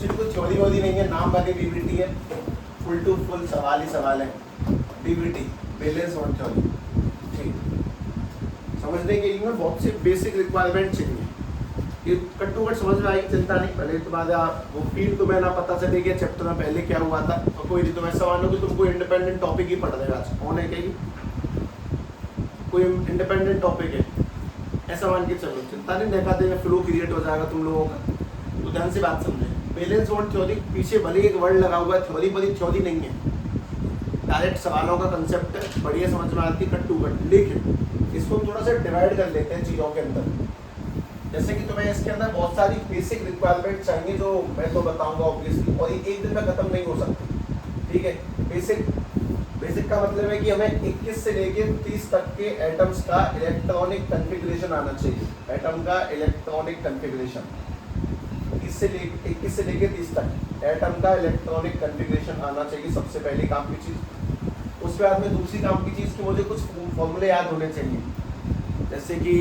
Actually कोई theory वोरी नहीं है, नाम भले बीबीटी है, फुल टू फुल सवाल ही सवाल है। बीबीटी बैलेंस बॉन्ड थ्योरी, ठीक। समझने के लिए बहुत से बेसिक रिक्वायरमेंट चाहिए। ये कट टू कट समझ में आएगी, चिंता नहीं। पहले तो बाद वो फील्ड तुम्हें ना पता चले कि चैप्टर में पहले क्या हुआ था, तो कोई नहीं, तुम ऐसा मानो कि तुम कोई इंडिपेंडेंट टॉपिक ही पढ़ रहे हो आज। कौन है कहीं कोई इंडिपेंडेंट टॉपिक है ऐसा मान के चलो, चिंता नहीं, देखा देगा फ्लो क्रिएट हो जाएगा तुम लोगों का। तो ध्यान से बात समझे, बैलेंस बॉन्ड थ्योरी पीछे भले एक वर्ड लगा हुआ है थ्योरी, पर थ्योरी नहीं है, डायरेक्ट सवालों का कंसेप्ट है, बढ़िया समझ में आती है कट टू कट। लेकिन इसको थोड़ा सा डिवाइड कर लेते हैं चीज़ों के अंदर। जैसे कि तुम्हें इसके अंदर बहुत सारी बेसिक रिक्वायरमेंट चाहिए जो मैं तो बताऊंगा ऑब्वियसली, और ये एक दिन में खत्म नहीं हो सकती, ठीक है। बेसिक का मतलब है कि हमें 21 से लेके 30 तक के एटम्स का इलेक्ट्रॉनिक कॉन्फ़िगरेशन आना चाहिए। एटम का इलेक्ट्रॉनिक कॉन्फ़िगरेशन 21 से लेके 30 तक एटम का इलेक्ट्रॉनिक कॉन्फ़िगरेशन आना चाहिए, सबसे पहली काम की चीज़। उसके बाद में दूसरी काम की चीज़ कि मुझे कुछ फॉर्मूले याद होने चाहिए। जैसे कि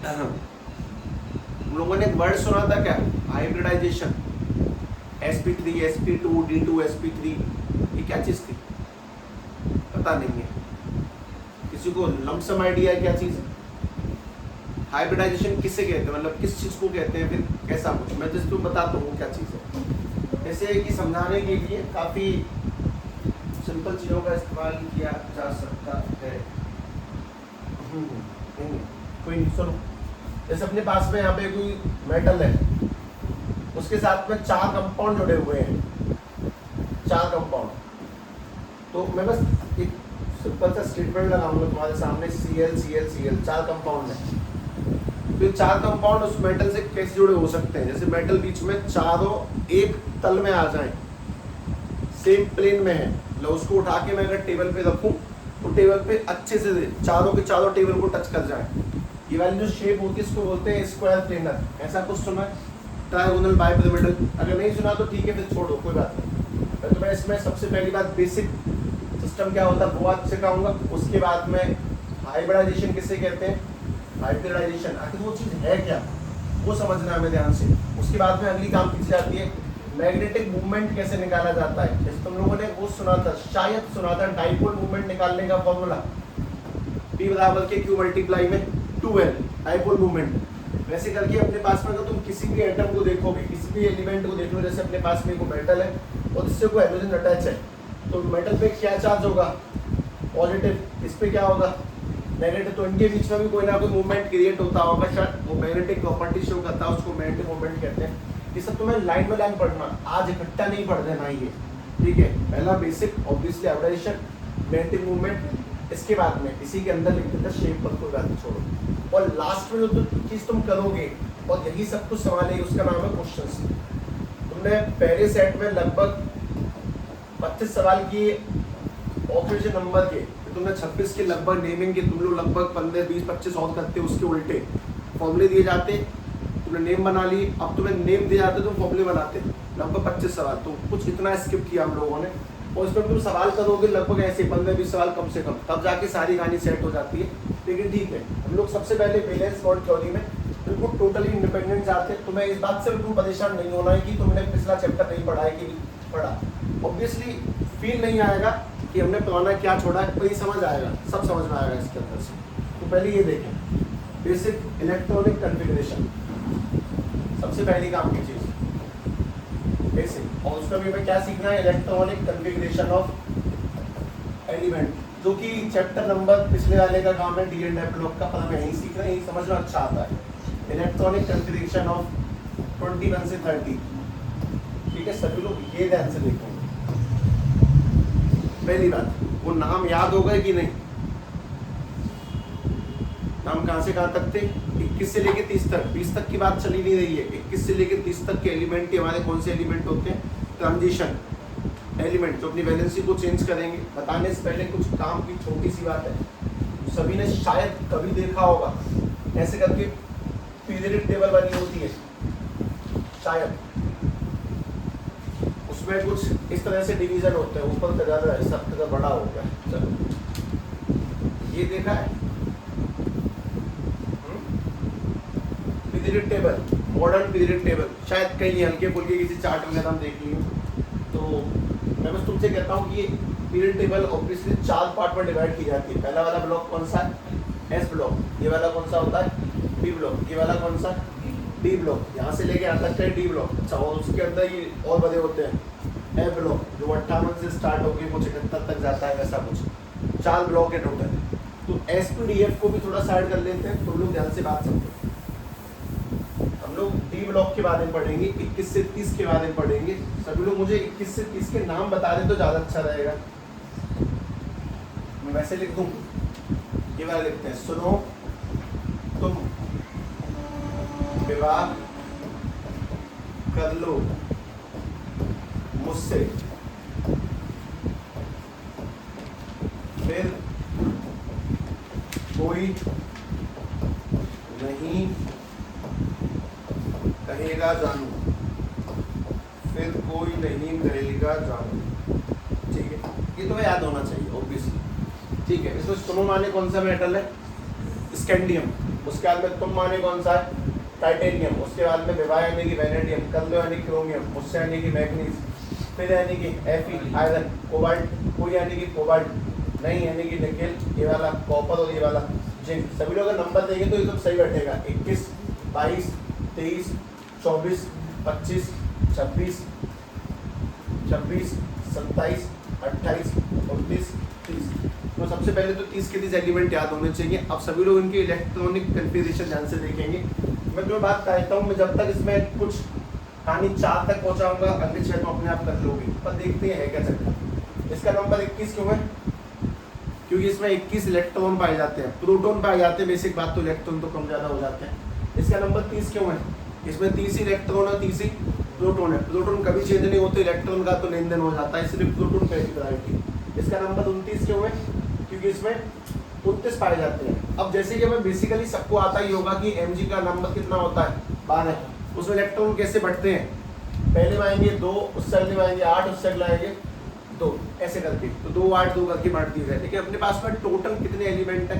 हम लोगों ने एक वर्ड सुना था क्या, hybridisation, sp3 sp2 d2 sp3, ये क्या चीज़ थी पता नहीं है किसी को, लमसम आइडिया क्या चीज़ है? हाइब्रिडाइजेशन किसे कहते हैं, मतलब किस चीज़ को कहते हैं, फिर कैसा कुछ, मैं जिसको बताता हूँ क्या चीज़ है। जैसे कि समझाने के लिए काफ़ी सिंपल चीज़ों का इस्तेमाल किया जा सकता है। कोई नहीं, सुनो। जैसे अपने पास में यहाँ पे कोई मेटल है, उसके साथ में 4 कंपाउंड जुड़े हुए हैं, 4 कंपाउंड। तो मैं बस एक सिंपल सा स्टेटमेंट लगाऊंगा तुम्हारे सामने, Cl 4 कंपाउंड है। तो 4 कंपाउंड उस मेटल से कैसे जुड़े हो सकते हैं? जैसे मेटल बीच में चारों एक तल में आ जाए, सेम प्लेन में है, लो उसको उठा के मैं अगर टेबल पे रखूं तो टेबल पे अच्छे से चारों के चारों टेबल को टच कर जाए। ये वाली जो शेप होती है इसको बोलते हैं स्क्वायर प्लेनर। ऐसा कुछ सुना है? ट्रायगोनल, बाइपिरामिडल, अगर नहीं सुना तो ठीक है, फिर छोड़ो, कोई बात नहीं। तो मैं इसमें सबसे पहली बात बेसिक सिस्टम क्या होता है वो आज सिखाऊंगा। उसके बाद में हाइब्रिडाइजेशन किसे कहते हैं, हाइब्रिडाइजेशन आखिर वो चीज़ है क्या वो समझना है हमें ध्यान से। उसके बाद में अगली काम की जाती है मैग्नेटिक मूवमेंट कैसे निकाला जाता है। जैसे तुम लोगों ने वो सुना था, शायद सुना था, डाइपोल मूवमेंट निकालने का फॉर्मूला P बराबर के Q मल्टीप्लाई में 2L, डाइपोल मूवमेंट। वैसे करके अपने पास में अगर तुम किसी भी एटम को देखोगे, किसी भी एलिमेंट को देख लो, जैसे अपने पास में कोई मेटल है और इससे कोई हाइड्रोजन अटैच है, तो मेटल पे क्या चार्ज होगा, पॉजिटिव, इस पे क्या होगा, नेगेटिव। तो इनके बीच में भी कोई ना कोई मूवमेंट क्रिएट होता होगा, शायद वो मैग्नेटिक प्रॉपर्टी शो करता है, उसको मैग्नेटिक मूवमेंट कहते हैं। ये सब तुम्हें लाइन बाय लाइन पढ़ना, आज इकट्ठा नहीं पढ़ देना ये, ठीक है। पहला basic obviously hybridisation, magnetic movement, इसके बाद में इसी के अंदर लिख देता शेप पर, कोई बात छोड़ो। और लास्ट में जो चीज़ तुम करोगे और यही सब कुछ सवाल है, उसका नाम है क्वेश्चंस। तुमने पहले सेट में लगभग 25 सवाल किए ऑब्जर्वेशन नंबर के, तो तुमने 26 के लगभग नेमिंग के, तुम लोग लगभग 15, 20, 25 और करते, उसके उल्टे फॉर्मूले दिए जाते, तुमने नेम बना ली, अब तुम्हें नेम दिए जाते तुम फॉर्मूले बनाते, लगभग 25 सवाल। तो कुछ इतना स्किप किया हम लोगों ने, और इसमें तुम सवाल करोगे लगभग ऐसे 15-20 सवाल कम से कम, तब जाके सारी कहानी सेट हो जाती है। लेकिन ठीक है, हम लोग सबसे पहले बैलेंस बॉन्ड थ्योरी में बिल्कुल टोटली इंडिपेंडेंट जाते हैं। तुम्हें इस बात से बिल्कुल परेशान नहीं होना है कि तुमने पिछला चैप्टर नहीं पढ़ा है कि पढ़ा। ऑब्वियसली फील नहीं आएगा कि हमने पुराना क्या छोड़ा है, पर ये समझ आएगा, सब समझ में आएगा इसके अंदर से। तो पहले ये देखें, बेसिक इलेक्ट्रॉनिक कॉन्फ़िगरेशन, सबसे पहली काम की चीज़ बेसिक। और उसका भी हमें क्या सीखना है, इलेक्ट्रॉनिक कॉन्फ़िगरेशन ऑफ एलिमेंट, जो कि चैप्टर नंबर पिछले वाले का काम है डी एंड एफ ब्लॉक का, पर हमें यही सीखना है, यही समझना अच्छा आता है। इलेक्ट्रॉनिक कॉन्फ़िगरेशन ऑफ 21 से 30, ठीक है। सभी लोग ये ध्यान से देखेंगे। पहली बात, वो नाम याद हो गए कि नहीं, नाम कहाँ से कहाँ तक थे, 21 से लेके 30 तक, 20 तक की बात चली नहीं रही है। 21 से लेके 30 तक के एलिमेंट के हमारे कौन से एलिमेंट होते हैं, ट्रांजिशन एलिमेंट, जो अपनी वैलेंसी को चेंज करेंगे। बताने से पहले कुछ काम की छोटी सी बात है, सभी ने शायद कभी देखा होगा, ऐसे करके पीरियडिक टेबल बनी होती है, शायद उसमें कुछ इस तरह से डिवीजन होते हैं, ऊपर का ज़्यादा है, सब का बड़ा हो गया। चलो ये देखा है periodic table, modern period table शायद कहीं हल्के फुल्के किसी चार्ट वगैरह हम देख लिए, तो मैं बस तुमसे कहता हूँ कि ये पीरियड टेबल ऑब्वियसली 4 पार्ट में डिवाइड की जाती है। पहला वाला ब्लॉक कौन सा है? S block. ये वाला कौन सा होता है? B block. ये वाला कौन सा? D block. यहाँ से लेके यहाँ तक है डी ब्लॉक। अच्छा, और उसके अंदर ये और बड़े होते हैं ए ब्लॉक, जो 58 से स्टार्ट होकर वो 76 तक जाता है, वैसा कुछ 4 ब्लॉक है टोटल। तो एसपीडीएफ को भी थोड़ा साइड कर लेते हैं, तो लोग ध्यान से बात समझो। हम लोग डी ब्लॉक के बारे में पढ़ेंगे, 21 से 30 के बारे में पढ़ेंगे। सभी लोग मुझे 21 से 30 के नाम बता दें तो ज़्यादा अच्छा रहेगा। मैं वैसे लिख दूँ, ये वाला लिखते हैं, सुनो तुम विवाह कर लो मुझसे, फिर कोई नहीं कहेगा जानू, फिर कोई नहीं कहेगा जानू। ठीक है, ये तो याद होना चाहिए ऑब्वियसली। ठीक है, इसमें सुनो माने कौन सा मेटल है? स्कैंडियम। उसके बाद में तुम माने कौन सा है? टाइटेनियम। उसके बाद में विवाह यानी कि वैनेडियम, कर लो यानी क्रोमियम, मुझसे यानी कि मैग्नीज, फिर यानी कि एफी आयरन, कोबाल्ट, कोई यानी कि कोबाल्ट, नहीं यानी कि निकेल, ये वाला कॉपर और ये वाला जिंक। सभी लोग अगर नंबर देंगे तो एकदम सही बैठेगा। 21, 22, 23, 24, 25, 26, 27, 28, 29, 30। तो सबसे पहले तो 30 के 30 एलिमेंट याद होने चाहिए। अब सभी लोग इनकी इलेक्ट्रॉनिक कन्फिगरेशन ध्यान से देखेंगे। मैं तुम्हें बात कहता हूँ, मैं जब तक इसमें कुछ कहानी 4 तक पहुँचाऊंगा, अगले 6 तो अपने आप कर लोगे। पर देखते हैं क्या चक्कर। इसका नंबर 21 क्यों है? क्योंकि इसमें 21 इलेक्ट्रॉन पाए जाते हैं, प्रोटॉन पाए जाते हैं। बेसिक बात, तो इलेक्ट्रॉन तो कम ज़्यादा हो जाते हैं। इसका नंबर 30 क्यों है? इसमें 30 ही इलेक्ट्रॉन है, 30 ही प्रोटॉन है। प्रोटॉन कभी चेंज नहीं होते, इलेक्ट्रॉन का तो लेन देन हो जाता है, इसलिए प्रोटॉन पहली प्रायोरिटी। इसका नंबर 29 क्यों है? क्योंकि इसमें 29 पाए जाते हैं। अब जैसे कि हमें बेसिकली सबको आता ही होगा कि mg का नंबर कितना होता है? 12। उसमें इलेक्ट्रॉन कैसे बढ़ते हैं? पहले में आएंगे 2, उससे अगले में आएंगे 8, उससे अगले आएंगे 2, ऐसे करके। तो 2, 8, 2 करके बांट दिए गए। लेकिन अपने पास में टोटल कितने एलिमेंट है?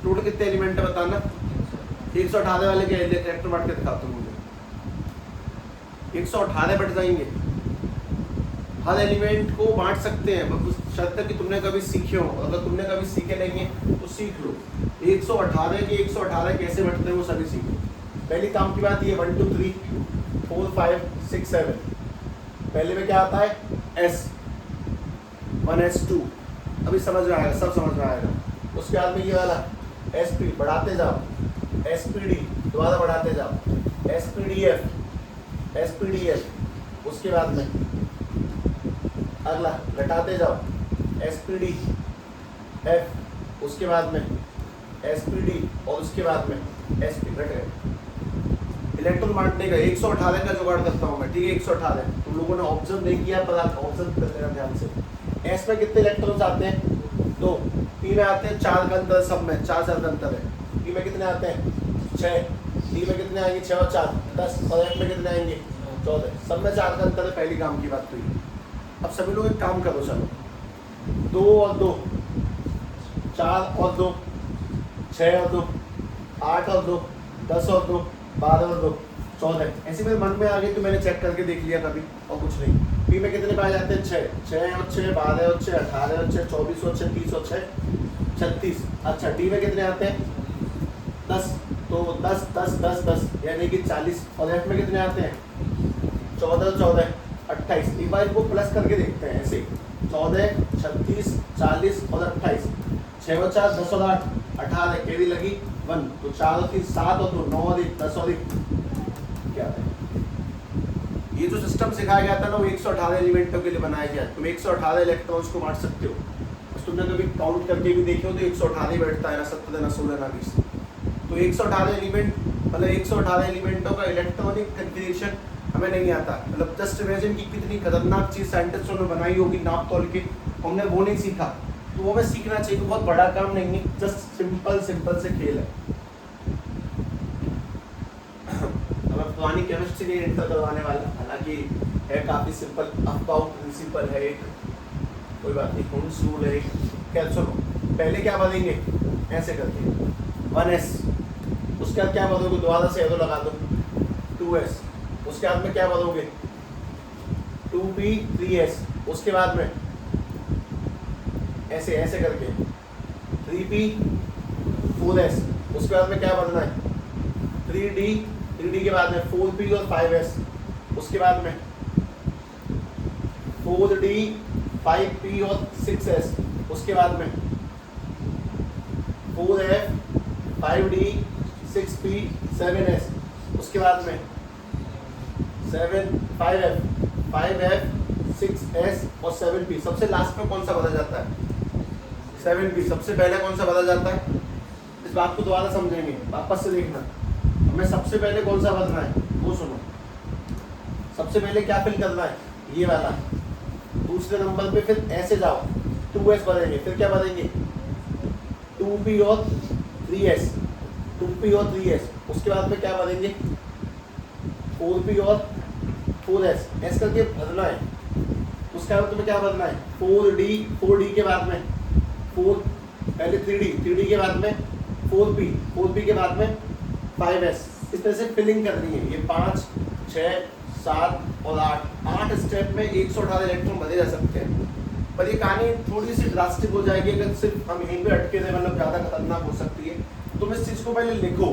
टोटल कितने एलिमेंट है बताना। 118 वाले के इलेक्ट्रॉन बांट के दिखाता हूँ मुझे। 118 बढ़ जाएंगे। हर एलिमेंट को बांट सकते हैं, उस शर्त कि तुमने कभी सीखे हो। अगर तुमने कभी सीखे नहीं है तो सीख लो। 118 के 118 कैसे बढ़ते हैं वो सभी सीखो। पहली काम की बात ये 1 2 3 4 5 6 7। पहले में क्या आता है? S 1 S 2। अभी समझ में आएगा, सब समझ में आएगा। उसके बाद में ये वाला SP बढ़ाते जाओ, SPD दोबारा बढ़ाते जाओ, SPDF। उसके बाद में अगला घटाते जाओ, SPDF। उसके बाद में SPD और उसके बाद में SP। घट गए। इलेक्ट्रॉन बांटने का 118 का जुगाड़ करता हूँ मैं। ठीक है, 118 तुम लोगों ने ऑब्जर्व नहीं किया, पर आप ऑब्जर्व कर लेना ध्यान से। S में कितने इलेक्ट्रॉन्स आते हैं? 2। P में आते हैं 4 का अंतर, सब में 4 का अंतर है। P में कितने आते हैं? 6। D में कितने आएंगे? 6 और 4 10। और F में कितने आएंगे? 14। सब में 4 का अंतर है। पहली काम की बात तो ये। अब सभी लोग एक काम करो, चलो 2 और 2, 4 और 2, 6 और 2, 8 और 2, 10 और 2, 12 और 2, 14। ऐसे मेरे मन में आ गई तो मैंने चेक करके देख लिया कभी, और कुछ नहीं। पी में कितने पाए जाते हैं? 6 और 6 12 और 6 18 और 6 24 और 6 30 और 6 36। अच्छा, डी में कितने आते हैं? 10। तो 10 10 10 10 यानी कि 40। और एफ में कितने आते हैं? 14 14 28। एक बार इनको प्लस करके देखते हैं ऐसे। 14 36 40 और 28। 6 और 4 10 और 8 18। केवी लगी 1। तो 4 और 3 7 और 2 9 और 1 10 और 1 क्या है? ये जो सिस्टम सिखाया गया था ना, वो 118 एलिमेंटों के लिए बनाया गया। तुम 118 इलेक्ट्रॉन्स को बांट सकते हो। बस तुमने कभी काउंट करके भी देखो तो 118 ही बैठता है ना, 17 ना 16 ना 20। तो 118 एलिमेंट मतलब 118 एलिमेंटों का इलेक्ट्रॉनिक कन्फिगरेशन हमें नहीं आता। मतलब जस्ट इमेजिन कि कितनी खतरनाक चीज़ साइंटिस्टों ने बनाई होगी नाप तोल के, हमने वो नहीं सीखा। तो वो हमें सीखना चाहिए। तो बहुत बड़ा काम नहीं है, जस्ट सिंपल से खेल है। हमें पुरानी केमिस्ट्री नहीं एंटर करवाने वाला, हालांकि है काफ़ी सिंपल। अफबाउ प्रिंसिपल है एक, कोई बात नहीं। हुंस रूल है। क्या सुनो, पहले क्या बनेंगे? ऐसे करके 1s उसके बाद क्या बदलोगे, दोबारा से एरो लगा दो 2s, उसके बाद में क्या बदलोगे 2p 3s, उसके बाद में ऐसे ऐसे करके 3p 4s, उसके बाद में क्या बदलना है 3d के बाद में 4p और 5s, उसके बाद में 4d 5p और 6s, उसके बाद में 4f 5d 6p 7s, उसके बाद में 5f 6s और 7p। सबसे लास्ट में कौन सा बदल जाता है 7p, सबसे पहले कौन सा बदल जाता है, इस बात को दोबारा समझेंगे, वापस से देखना। हमें सबसे पहले कौन सा बदलना है वो सुनो। सबसे पहले क्या फिल करना है, ये वाला। दूसरे नंबर पे फिर ऐसे जाओ 2s बदलेंगे, फिर क्या बदलेंगे 2p और 3s, 2p और 3s, उसके बाद में क्या बदलेंगे 4p और 4s, ऐसे करके बदलना है। उसके बाद तुम्हें क्या बदलना है 4d के बाद में 4, पहले 3d के बाद में 4p के बाद में 5s, इस तरह से फिलिंग करनी है। ये 5 6 7 और 8 स्टेप में 118 इलेक्ट्रॉन भरे जा सकते हैं। पर ये कहानी थोड़ी सी ड्रास्टिक हो जाएगी अगर सिर्फ हम यहीं पे अटके थे, मतलब ज़्यादा खतरनाक हो सकती है। तुम इस चीज़ को पहले लिखो,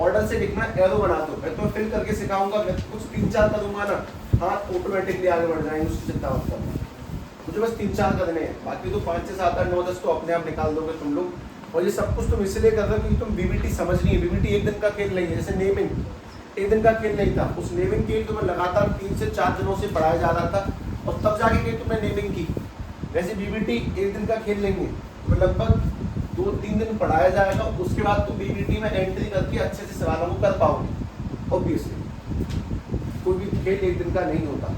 ऑर्डर से लिखना, एरो बना दो। मैं तुम्हें फिल करके सिखाऊंगा, मैं कुछ 3-4 करूँगा ना, हाथ ऑटोमेटिकली आगे बढ़ जाएंगे, उसकी चिंता मत करना। मुझे बस 3-4 करने हैं, बाकी तो 5 से 7 8 9 10 तो अपने आप निकाल दोगे तुम लोग। और ये सब कुछ तुम इसलिए कर रहे हो क्योंकि तुम बीबीटी समझनी है। बीबीटी एक दिन का खेल नहीं है, जैसे नेमिंग एक दिन का खेल नहीं था। उस नेमिंग के लिए तुम्हें लगातार 3 से 4 दिनों से पढ़ाया जा रहा था और तब जाके कहीं तुमने नेमिंग की। वैसे बीबीटी एक दिन का खेल नहीं है, तुम्हें लगभग 2-3 दिन पढ़ाया जाएगा, उसके बाद तुम बीबीटी में एंट्री करके अच्छे से सवालों को कर पाओगे। ऑब्वियसली कोई भी खेल एक दिन का नहीं होता।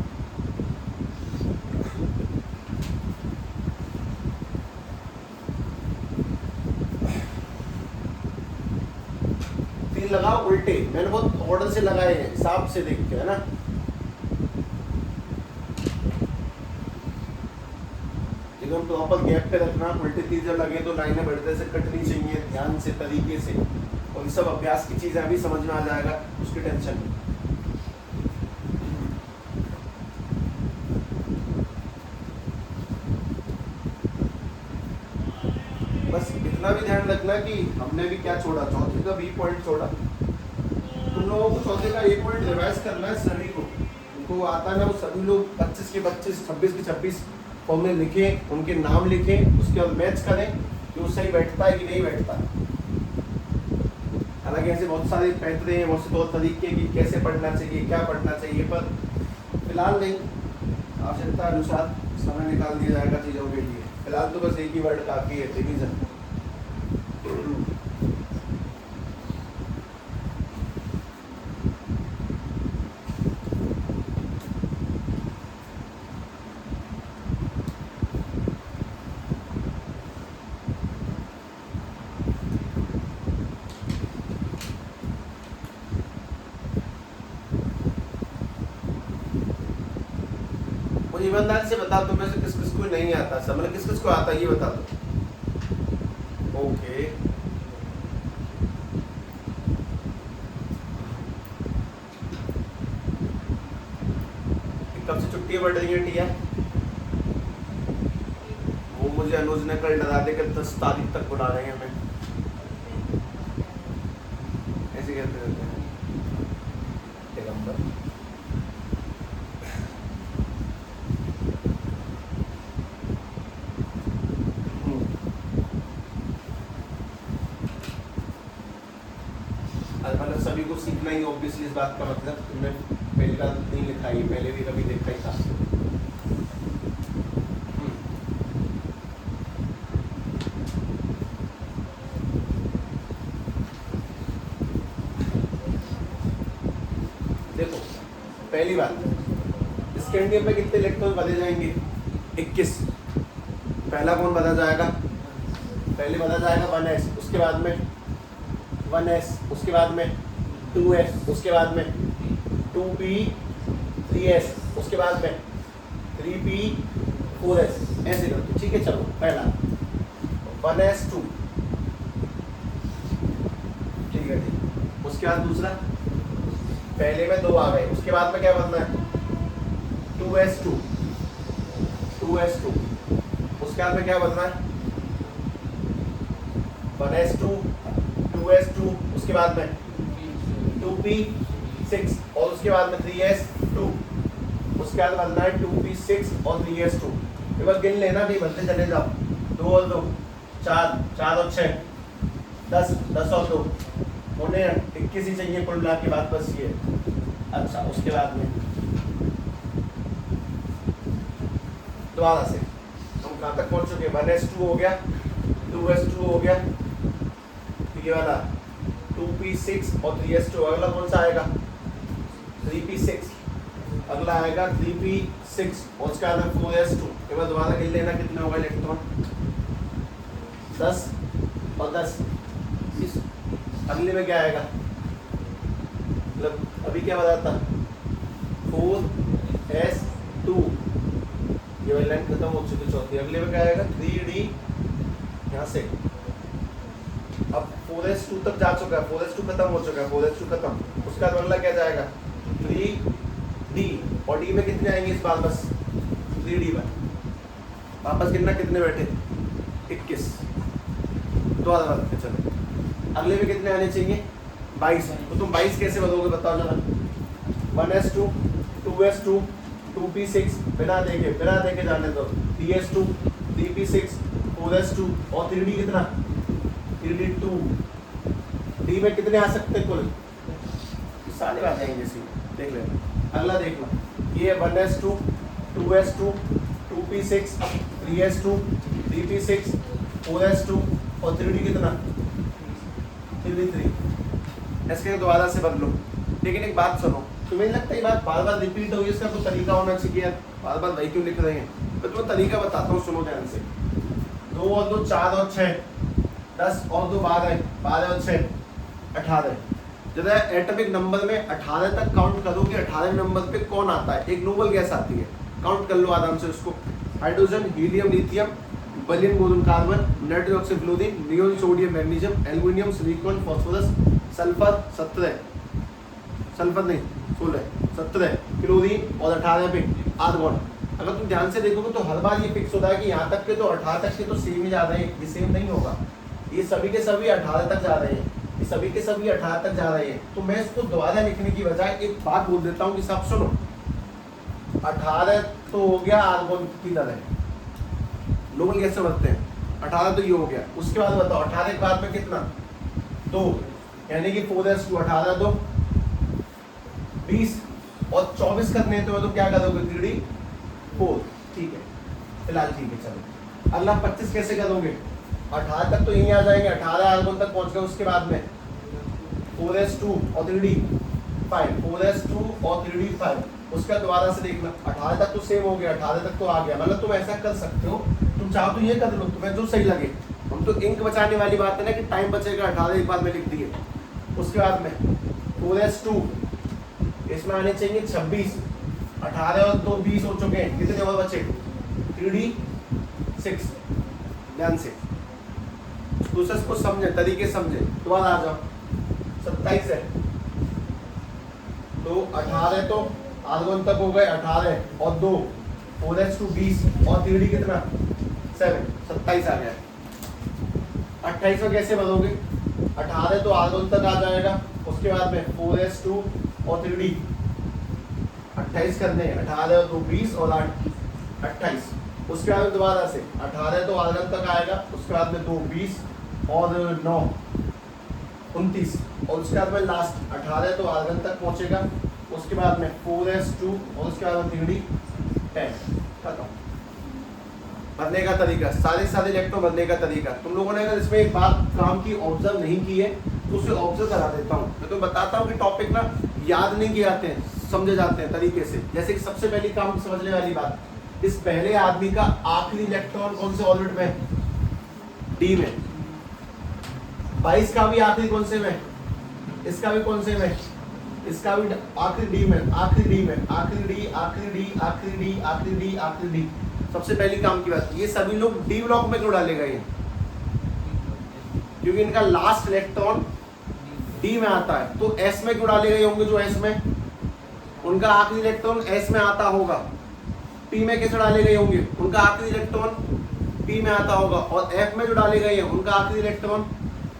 तीर लगाओ उल्टे, मैंने बहुत ऑर्डर से लगाए हैं, हिसाब से देख के, है ना। एकदम प्रॉपर गैप पे रखना। उल्टे तीर जब लगे तो लाइनें बढ़ते से कटनी चाहिए, ध्यान से, तरीके से। और ये सब अभ्यास की चीजें अभी समझ में आ जाएगा, उसकी टेंशन नहीं। बस इतना भी ध्यान रखना कि हमने भी क्या छोड़ा, चौथे का बी पॉइंट छोड़ा। तुम लोगों को चौथे का ए पॉइंट रिवाइज करना है सभी को, उनको आता ना, वो सभी लोग 25 के 25, 26 के 26 फॉर्मूले लिखें, उनके नाम लिखें, उसके बाद मैच करें कि वो सही बैठता है कि नहीं बैठता। हालांकि ऐसे बहुत सारे पैतरे हैं, बहुत से तौर तरीके कि कैसे पढ़ना चाहिए, क्या पढ़ना चाहिए, पर फिलहाल नहीं, आवश्यकता अनुसार समय निकाल दिया जाएगा चीज़ों के लिए। फिलहाल तो बस एक ही वर्ड काफ़ी है, रिवीजन। ईमानदारी से बता दो, में से किस किस को नहीं आता, सब मतलब किस किस को आता है ये बता दो। ओके, कब से छुट्टियां बढ़ रही है टिया? वो मुझे अनुज ने कल डरा दे कर 10 तारीख तक बुला रहे हैं हमें, ऐसे कहते रहते हैं। मतलब सभी को सीखना ही ऑब्वियसली, इस बात का मतलब तुमने पहली बार नहीं लिखा ही, पहले भी कभी देखा ही था। देखो पहली बात, स्कैंडियम में कितने इलेक्ट्रॉन बदले जाएंगे 21। पहला कौन बदला जाएगा, पहले बदला जाएगा 1s, उसके बाद में 1s, उसके बाद में 2s, उसके बाद में 2p 3s, उसके बाद में 3p 4s, ऐसे करके। ठीक है, चलो पहला 1s 2, ठीक है ठीक। उसके बाद दूसरा, पहले में 2 आ गए, उसके बाद में क्या बनना है 2s2, 2s2, उसके बाद में क्या बनना है 1s2, 2s2, उसके बाद में 2p6 और उसके बाद में 3s2, उसके बाद बनना है 2p6 और 3s2। एक बार गिन लेना, नहीं बनते चले जाओ, 2 और 2 4, 4 और 6 10, 10 और 2 होने 21 ही चाहिए कुल मिला के बाद, बस ये। अच्छा उसके बाद में दोबारा से हम कहाँ तक पहुंच चुके, 1s2 हो गया, 2s2 हो गया, ये वाला 2p6 और 3s2। अगला कौन सा आएगा 3p6, अगला आएगा 3p6 और उसके बाद 4s2। एक बार दोबारा गिन लेना कितने होगा इलेक्ट्रॉन, 10 और 10। अगले में क्या आएगा, मतलब अभी क्या बताता 4s2, ये वाली लाइन खत्म हो चुकी चौथी। अगले में क्या आएगा 3d, यहाँ से अब 4s2 तक जा चुका है, 4s2 खत्म हो चुका है, 4s2 खत्म। उसका अगला क्या जाएगा 3d और d में कितने आएंगे इस बार, बस 3d में वापस गिनना कितने बैठे 21। दोबारा चलो अगले में कितने आने चाहिए 22। तो तुम 22 कैसे बदलोगे बताओ जरा, 1s2, 2s2, 2p6 बिना देखे जाने दो, 3s2, 3p6, 4s2 और 3d कितना 3d2। d में कितने आ सकते हैं कुल, सारे आ जाएंगे इसी, देख लेना। अगला देखना ये 1s2, 2s2, 2p6, 3s2, 3p6, 4s2 और 3d कितना 3d3। इसके दोबारा से बदलो। लेकिन एक बात सुनो, तुम्हें लगता है ये बात बार बार रिपीट होगी, इसका तो तरीका होना चाहिए यार, बार बार वही क्यों लिख रहे हैं। मैं तुम्हें तरीका बताता हूँ, सुनो ध्यान से। 2 और 2 4 और 6, 10 और 2 12, 12 और 6 18। जब एटॉमिक नंबर में 18 तक काउंट करोगे, 18 नंबर पे कौन आता है, एक नोबल गैस आती है, काउंट कर लो आराम से उसको। Hydrogen, helium, lithium, Baliyan, boron, carbon, nitrogen oxide, fluorine, neon, sodium, magnesium, aluminium, silicon, phosphorus, sulphur 17, sulphur नहीं 16, 17, क्लोरीन और 18 पे आर्गन। अगर तुम ध्यान से देखोगे तो हर बार ये फिक्स होता है कि यहाँ तक के तो 18 तक के तो सेम ही जा रहे हैं, ये सेम नहीं होगा, ये सभी के सभी 18 तक जा रहे हैं, ये सभी के सभी 18 तक जा रहे हैं। तो मैं इसको दोबारा लिखने की बजाय एक बात बोल देता हूँ कि सब सुनो, 18 तो हो गया आर्गन की तरह, नोबल गैस से बनते हैं, 18 तो ये हो गया। उसके बाद बताओ 18 के बाद में कितना 2, यानी कि 4s2, 18 2 20 और 24 करने हैं तो क्या करोगे 3d4, ठीक है फिलहाल ठीक है। चलो अगला 25 कैसे करोगे, 18 तक तो यहीं आ जाएंगे, 18 आर्गन तक पहुंच गए, उसके बाद में 4s2 और 3d5, 4s2 और 3d5। उसका दोबारा से देखना, 18 तक तो सेम हो गया, 18 तक तो आ गया। मतलब तुम ऐसा कर सकते हो, तुम चाहो तो ये कर लो, तुम्हें जो सही लगे। हम तो इंक बचाने वाली बात है ना कि टाइम बचेगा, 18 एक बार में लिख दिए। उसके बाद में 4s2 इसमें आने चाहिए 26, 18 और 2 20 हो चुके हैं, कितने और बचे 3d6। ध्यान से प्रोसेस को समझे, तरीके समझे। दोबारा आ जाओ 27 है तो 18 तो आर्गन तक हो गए, 18 और 2 4s2 20 और 3d कितना 7, 27 आ गया। 28 में कैसे बनोगे, 18 तो आर्गन तक आ जाएगा, उसके बाद में 4s2 और 3d 28 करने हैं, 18 और 2 20 और 8 28। उसके बाद में दोबारा से 18 तो आर्गन तक आएगा, उसके बाद में 2 20 और 9 29 और उसके बाद में लास्ट 18 तो आर्गन तक पहुंचेगा, उसके बाद में 4s2 और उसके बाद में 3d 10 खत्म। भरने का तरीका, सारे इलेक्ट्रॉन भरने का तरीका। तुम लोगों ने अगर इसमें एक बात काम की ऑब्जर्व नहीं की है तो उसे ऑब्जर्व करा देता हूँ। मैं तो बताता हूँ कि टॉपिक ना याद नहीं किए जाते हैं, समझे जाते हैं तरीके से। जैसे कि सबसे पहली काम समझने वाली बात, इस पहले आदमी का आखिरी इलेक्ट्रॉन कौन से ऑर्बिट में, डी में। 22 का भी आखिरी कौन से में, इसका भी कौन से में, इसका भी आखिरी डी में, आखिरी डी में, आखिरी डी, आखिरी डी, आखिरी डी, आखिरी डी, आखिरी डी। सबसे पहली काम की बात, ये सभी लोग डी ब्लॉक में क्यों डाले गए हैं, क्योंकि इनका लास्ट इलेक्ट्रॉन डी में आता है तो एस में क्यों डाले गए होंगे? जो एस में उनका आखिरी इलेक्ट्रॉन एस में आता होगा। पी में कैसे डाले गए होंगे? उनका आखिरी इलेक्ट्रॉन पी में आता होगा। और एफ में जो डाले गए हैं उनका आखिरी इलेक्ट्रॉन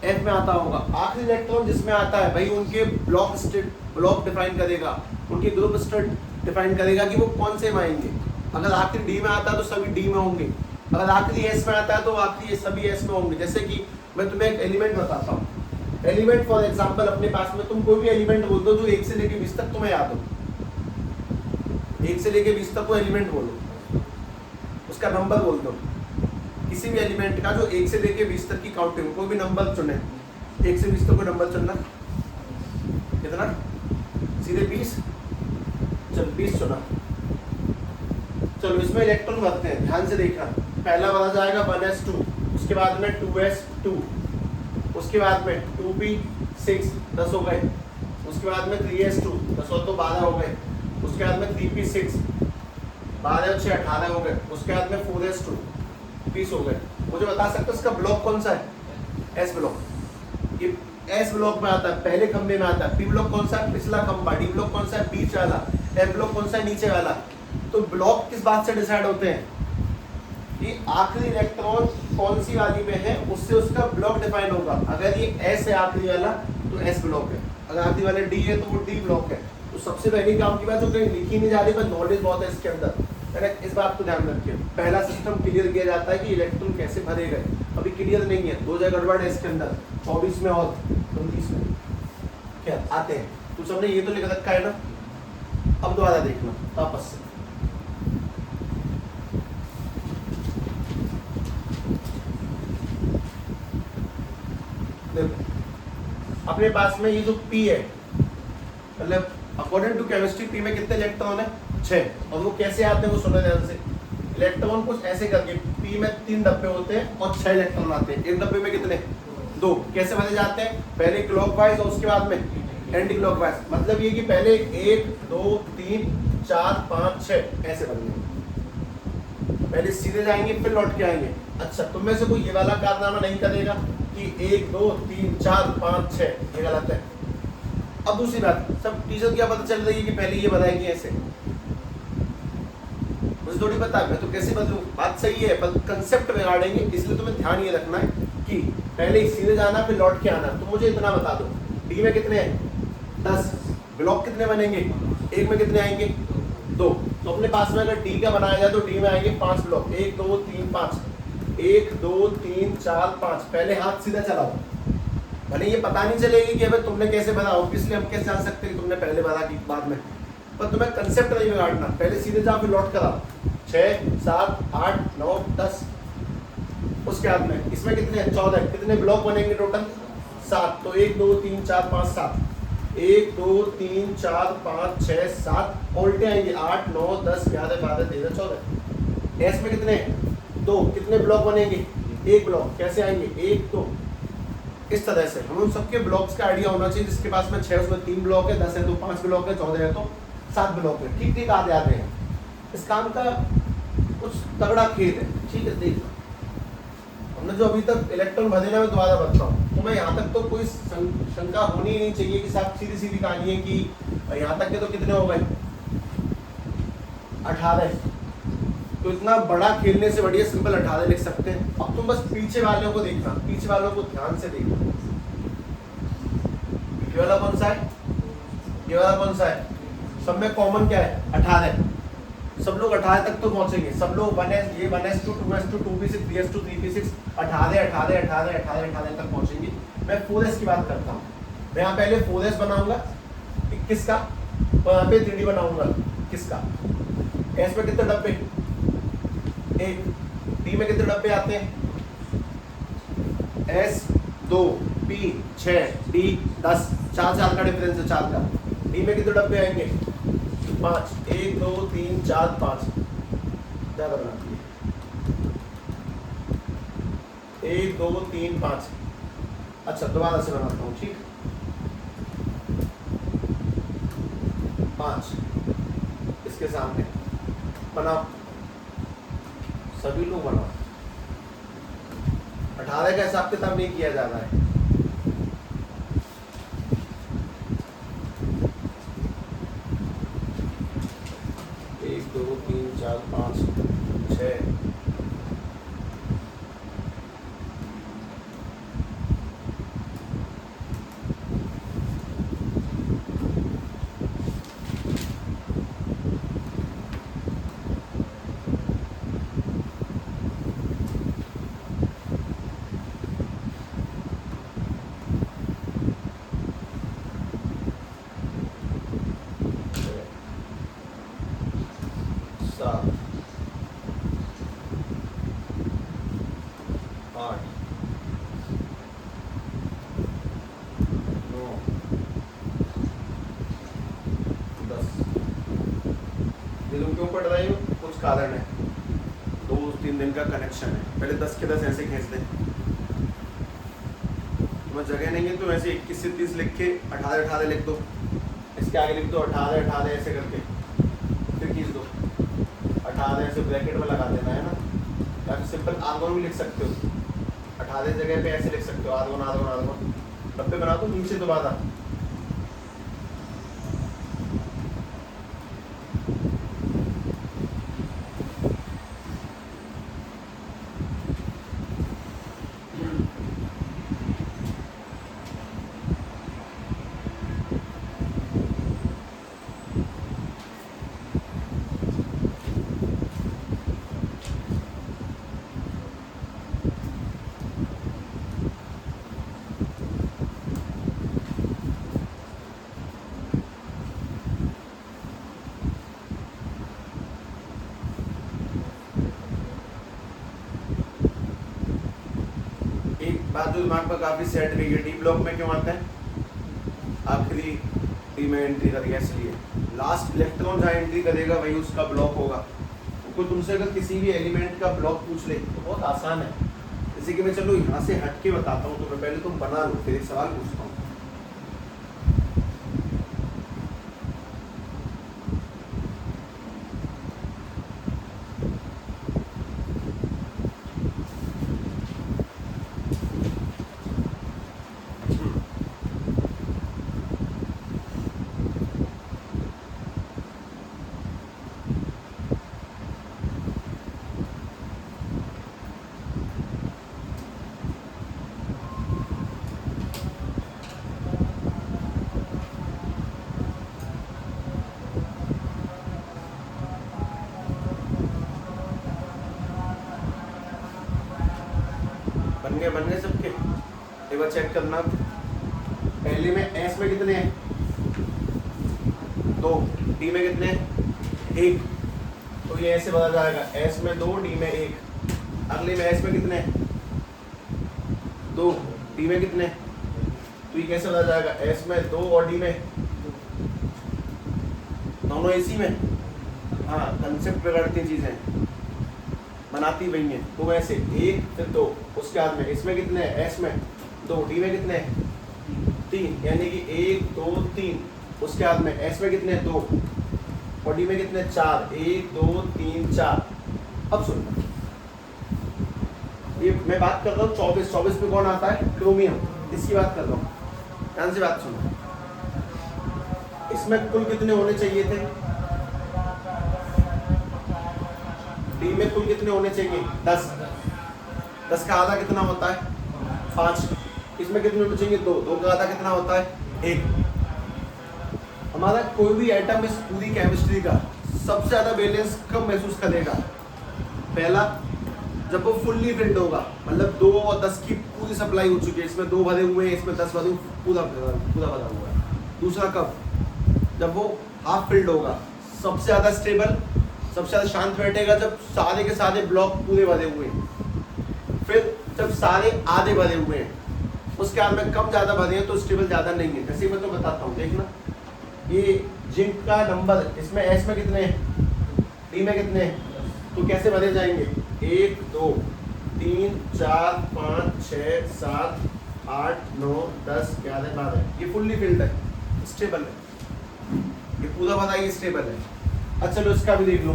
एफ में आता होगा। आखिरी इलेक्ट्रॉन जिसमें आता है भाई उनके ब्लॉक डिफाइन करेगा, उनके ग्रुप स्टेट डिफाइन करेगा कि वो कौन से में आएंगे। अगर आखिरी डी में आता है तो सभी डी में होंगे, अगर आखिरी एस में आता है तो आखिरी सभी एस में होंगे। जैसे कि मैं तुम्हें एक एलिमेंट बताता हूँ, एलिमेंट फॉर एग्जांपल अपने पास में तुम कोई भी एलिमेंट बोल दो जो 1 से लेके 20 तक तुम्हें याद हो, 1 से लेके 20 तक वो एलिमेंट बोलो, उसका नंबर बोल दो। किसी भी एलिमेंट का जो 1 से लेके 20 तक की काउंटिंग, कोई भी नंबर चुने, 1 से 20 तक कोई नंबर चुनना, कितना? सीधे 20, चलो 20 चुना। चलो इसमें इलेक्ट्रॉन भरते हैं, ध्यान से देखना। पहला वाला जाएगा 1s2, उसके बाद में 2s2, उसके बाद में 2p6 10 हो गए, उसके बाद में 3s2 10 और 2 12 हो गए, उसके बाद में 3p6 12 और 6 18 हो गए, उसके बाद में 4s2 20 हो गए। मुझे बता सकते हो इसका ब्लॉक कौन सा है? S block. ये एस ब्लॉक में आता है, पहले खंबे में आता है। पी ब्लॉक कौन सा है? पिछला खंबा। डी ब्लॉक कौन सा है? बीच वाला। एफ ब्लॉक कौन सा है? नीचे वाला। तो ब्लॉक किस बात से डिसाइड होते हैं कि आखिरी इलेक्ट्रॉन कौन सी वाली में है, उससे उसका ब्लॉक डिफाइन होगा। अगर ये एस है आखिरी वाला तो एस ब्लॉक है, अगर आखिरी वाला डी है तो वो डी ब्लॉक है। तो सबसे पहली काम की बात जो कहीं लिखी नहीं जा रही पर नॉलेज बहुत है इसके अंदर, इस बात को ध्यान रखिए। पहला सिस्टम क्लियर किया जाता है कि इलेक्ट्रॉन कैसे भरे गए, अभी क्लियर नहीं है, 2 जगह गड़बड़ है इसके अंदर, 24 में और 29 में। क्या आते हैं तो सबने ये तो लिख रखा है ना, अब दोबारा देखना वापस से। देखो अपने पास में ये जो P है, मतलब अकॉर्डिंग टू केमिस्ट्री P में कितने इलेक्ट्रॉन है? 6। और वो कैसे आते हैं वो सुनो ध्यान से। इलेक्ट्रॉन कुछ ऐसे करके, P में 3 डब्बे होते हैं और 6 इलेक्ट्रॉन आते हैं। एक डब्बे में कितने? 2। कैसे भरे जाते हैं? पहले क्लॉकवाइज और उसके बाद में एंटी क्लॉकवाइज। मतलब ये कि पहले 1 2 3 4 5 6 ऐसे भरेंगे, पहले सीधे जाएंगे फिर लौट के आएंगे। अच्छा तुम में से कोई ये वाला कारनामा नहीं करेगा कि 1 2 3 4 5 6, ये गलत है। अब दूसरी बात, सब टीचर क्या पता चल रही है कि पहले ये बताएंगे ऐसे, मुझे थोड़ी पता है, मैं तो कैसे बदलूं। बात सही है पर कंसेप्ट बिगाड़ेंगे, इसलिए तुम्हें ध्यान ये रखना है कि पहले सीधे जाना फिर लौट के आना। तो मुझे इतना बता दो, डी में कितने हैं? 10। ब्लॉक कितने बनेंगे? एक में कितने आएंगे? 2। तो अपने पास में अगर डी का बनाया जाए तो डी में आएंगे 5 ब्लॉक, 1 2 3 5, 1 2 3 4 5। पहले हाथ सीधा चलाओ, भले ये पता नहीं चलेगी कि अबे तुमने कैसे बना, ऑब्वियसली हम कैसे जान सकते हैं कि तुमने पहले बना कि बाद में, पर तुम्हें कंसेप्ट नहीं बिगाड़ना। पहले सीधे जाओ फिर लौट कर आओ। 6 7 8 9 10। उसके बाद में इसमें कितने हैं? 14। कितने ब्लॉक बनेंगे टोटल? 7। तो 1 2 3 4 5 7, 1 2 3 4 5 6 7 उल्टे आएंगे 8 9 10 11 12 13 14। एस में कितने? 2। कितने ब्लॉक बनेंगे? 1 ब्लॉक। कैसे आएंगे? 1 2। इस तरह से हम उन सबके ब्लॉक्स का आइडिया होना चाहिए। जिसके पास में 6 उसमें 3 ब्लॉक है, 10 है तो 5 ब्लॉक है, 14 है तो 7 ब्लॉक है। ठीक ठीक आते आते हैं। इस काम का कुछ तगड़ा खेल है, ठीक है। देख हमने जो अभी तक इलेक्ट्रॉन भरे ना, मैं दोबारा बताता हूँ तो मैं यहाँ तक तो कोई शंका होनी ही नहीं चाहिए कि साहब सीधी सीधी कहानी है कि यहाँ तक के तो कितने हो गए? 18। तो इतना बड़ा खेलने से बढ़िया सिंपल 18 लिख सकते हैं। अब तुम बस पीछे वालों को देखना, पीछे वालों को ध्यान से देखना। ये वाला कौन सा है? ये वाला कौन सा है? सब में कॉमन क्या है? 18। सब लोग 18 तक तो पहुंचेंगे। सब लोग 1s, ये 1s2 2s2 2p6 3s2 3p6 18 18 18 18 18 तक पहुंचेंगे। मैं 4s की बात करता हूँ। मैं यहाँ पहले 4s बनाऊंगा 21 का, और यहाँ पे 3d बनाऊंगा 21 का। एस में कितने डब्बे? 1। डी में कितने डब्बे आते हैं? S 2 P 6 D 10। 4 4 का डिफरेंस है, 4 का। डी में कितने डब्बे आएंगे? 5। 1 2 3 4 5। क्या करना? 1 2 3 5। अच्छा दोबारा से बनाता हूँ, ठीक। 5 इसके सामने बनाओ, सभी लोग बनाओ। 18 का हिसाब किताब नहीं किया जा रहा है। 7 8 9 10। ये तुम क्यों पढ़ रहे हो? कुछ कारण है, 2-3 दिन का कनेक्शन है। पहले 10 के 10 ऐसे खींच दे। तुम्हें जगह नहीं है तो ऐसे 21 से 30 लिख के 18 18 लिख दो, इसके आगे लिख दो 18 18 ऐसे करके, फिर खींच दो 18 ऐसे ब्रैकेट में लगा देना है ना। या फिर सिंपल आर्गोन भी लिख सकते हो, 18 जगह पे ऐसे लिख सकते हो, आर्गोन आर्गोन आर्गोन 90 बना दो नीचे दोबारा। बात जो दिमाग पर काफी सेट रही है, डी ब्लॉक में क्यों आता है? आखिरी डी में एंट्री करेगा, इसलिए लास्ट इलेक्ट्रॉन जहाँ एंट्री करेगा वही उसका ब्लॉक होगा। तो तुमसे अगर किसी भी एलिमेंट का ब्लॉक पूछ ले तो बहुत आसान है। जैसे कि मैं चलो यहाँ से हट के बताता हूँ, तो मैं पहले तुम बना लो, फिर एक सवाल पूछता हूँ। बन गए सबके? एक बार चेक करना। पहले में एस में कितने हैं? 2। डी में कितने हैं? 1। तो ये ऐसे बदल जाएगा, एस में 2 डी में 1। अगले में एस में कितने हैं? 2 डी में कितने? तो ये कैसे बदल जाएगा? एस में 2 और डी में दोनों इसी में। हाँ, कंसेप्ट बिगड़ती चीजें बनाती वही है। तो वैसे 1 फिर 2, उसके बाद में इसमें कितने हैं? एस में 2 डी में कितने हैं? 3, यानी कि 1 2 3। उसके बाद में एस में कितने हैं? 2 और डी में कितने? 4। 1 2 3 4। अब सुनना, ये मैं बात कर रहा हूँ 24 पे कौन आता है? क्रोमियम, इसकी बात कर रहा हूँ। ध्यान से बात सुनो, इसमें कुल कितने होने चाहिए थे? डी में कुल कितने होने चाहिए? 10। 10 का आधा कितना होता है? 5। इसमें कितने होने चाहिए? 2। 2 का आधा कितना होता है? 1। हमारा कोई भी एटम इस पूरी केमिस्ट्री का सबसे ज्यादा बैलेंस कब महसूस करेगा? पहला, जब वो फुल्ली फिल्ड होगा, मतलब 2 और 10 की पूरी सप्लाई हो चुकी है, इसमें 2 भरे हुए हैं, इसमें 10 भरे, पूरा भरा हुआ है। दूसरा कब? जब वो हाफ फिल्ड होगा, सबसे ज्यादा स्टेबल, सबसे ज्यादा शांत बैठेगा जब सारे के सारे ब्लॉक पूरे भरे हुए हैं। फिर जब सारे आधे भरे हुए हैं, उसके बाद में कम ज्यादा भरे हैं तो स्टेबल ज्यादा नहीं है। जैसे मैं तो बताता हूँ, देखना ये जिंक का नंबर, इसमें एस में कितने हैं? डी में कितने हैं? तो कैसे भरे जाएंगे? 1 2 3 4 5 6 7 8 9 10 11 12। ये फुल्ली फिल्ड है, स्टेबल है, ये पूरा भरा ही स्टेबल है। अच्छा चलो इसका भी देख लो,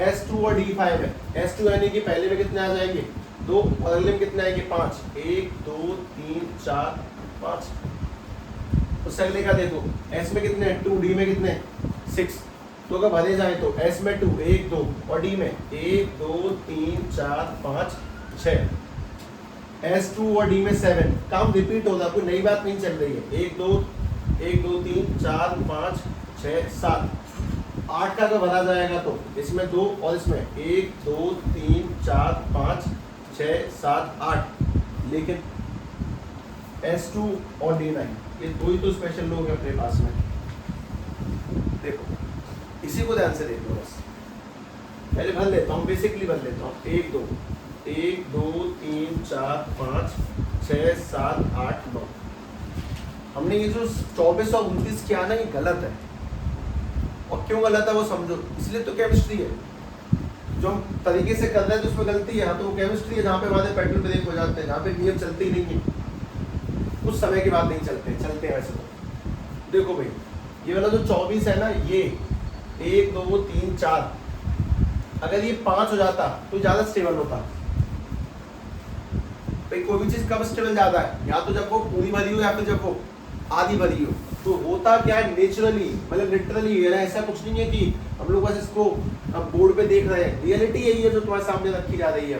S2 और D5 है। S2 यानी कि पहले में कितने आ जाएंगे? 2 और अगले में कितने आएंगे? 5। 1 2 3 4 5। उससे अगले का देखो, S में कितने हैं? 2, D में कितने हैं? 6। तो अगर भरे जाए तो S में 2 1 2 और D में 1 2 3 4 5 6। S2 और D में 7। काम रिपीट होगा, कोई नई बात नहीं चल रही है। 1 2 3 4 5 6 7। 8 का अगर भरा जाएगा तो इसमें 2 और इसमें 1 2 3 4 5 6 7 8। लेकिन S2 और D9 ये दो ही तो स्पेशल लोग हैं अपने पास में। देखो इसी को ध्यान से देख लो बस। पहले भर लेता हूँ, बेसिकली भर लेता हूँ। 1 2 1 2 3 4 5 6 7 8 9। हमने ये जो 24 और 29 किया ना, ये गलत है। और क्यों गलत है वो समझो, इसलिए तो केमिस्ट्री है। जो हम तरीके से कर रहे हैं तो उसमें गलती है। हाँ, तो वो केमिस्ट्री है जहाँ पे हमारे पैटर्न ब्रेक हो जाते हैं, जहाँ पे नियम चलते ही नहीं है। कुछ समय के बाद नहीं चलते, चलते हैं वैसे तो। देखो भाई, ये वाला जो 24 है ना, ये 1 2 3 4, अगर ये 5 हो जाता तो ज़्यादा स्टेबल होता। भाई कोई भी चीज़ कब स्टेबल ज़्यादा है, या तो जब वो पूरी भरी हो या फिर जब वो आधी भरी हो। तो होता क्या है नेचुरली, मतलब लिटरली, ऐसा कुछ नहीं है कि हम लोग बस इसको बोर्ड पे देख रहे हैं। रियलिटी यही है जो तुम्हारे सामने रखी जा रही है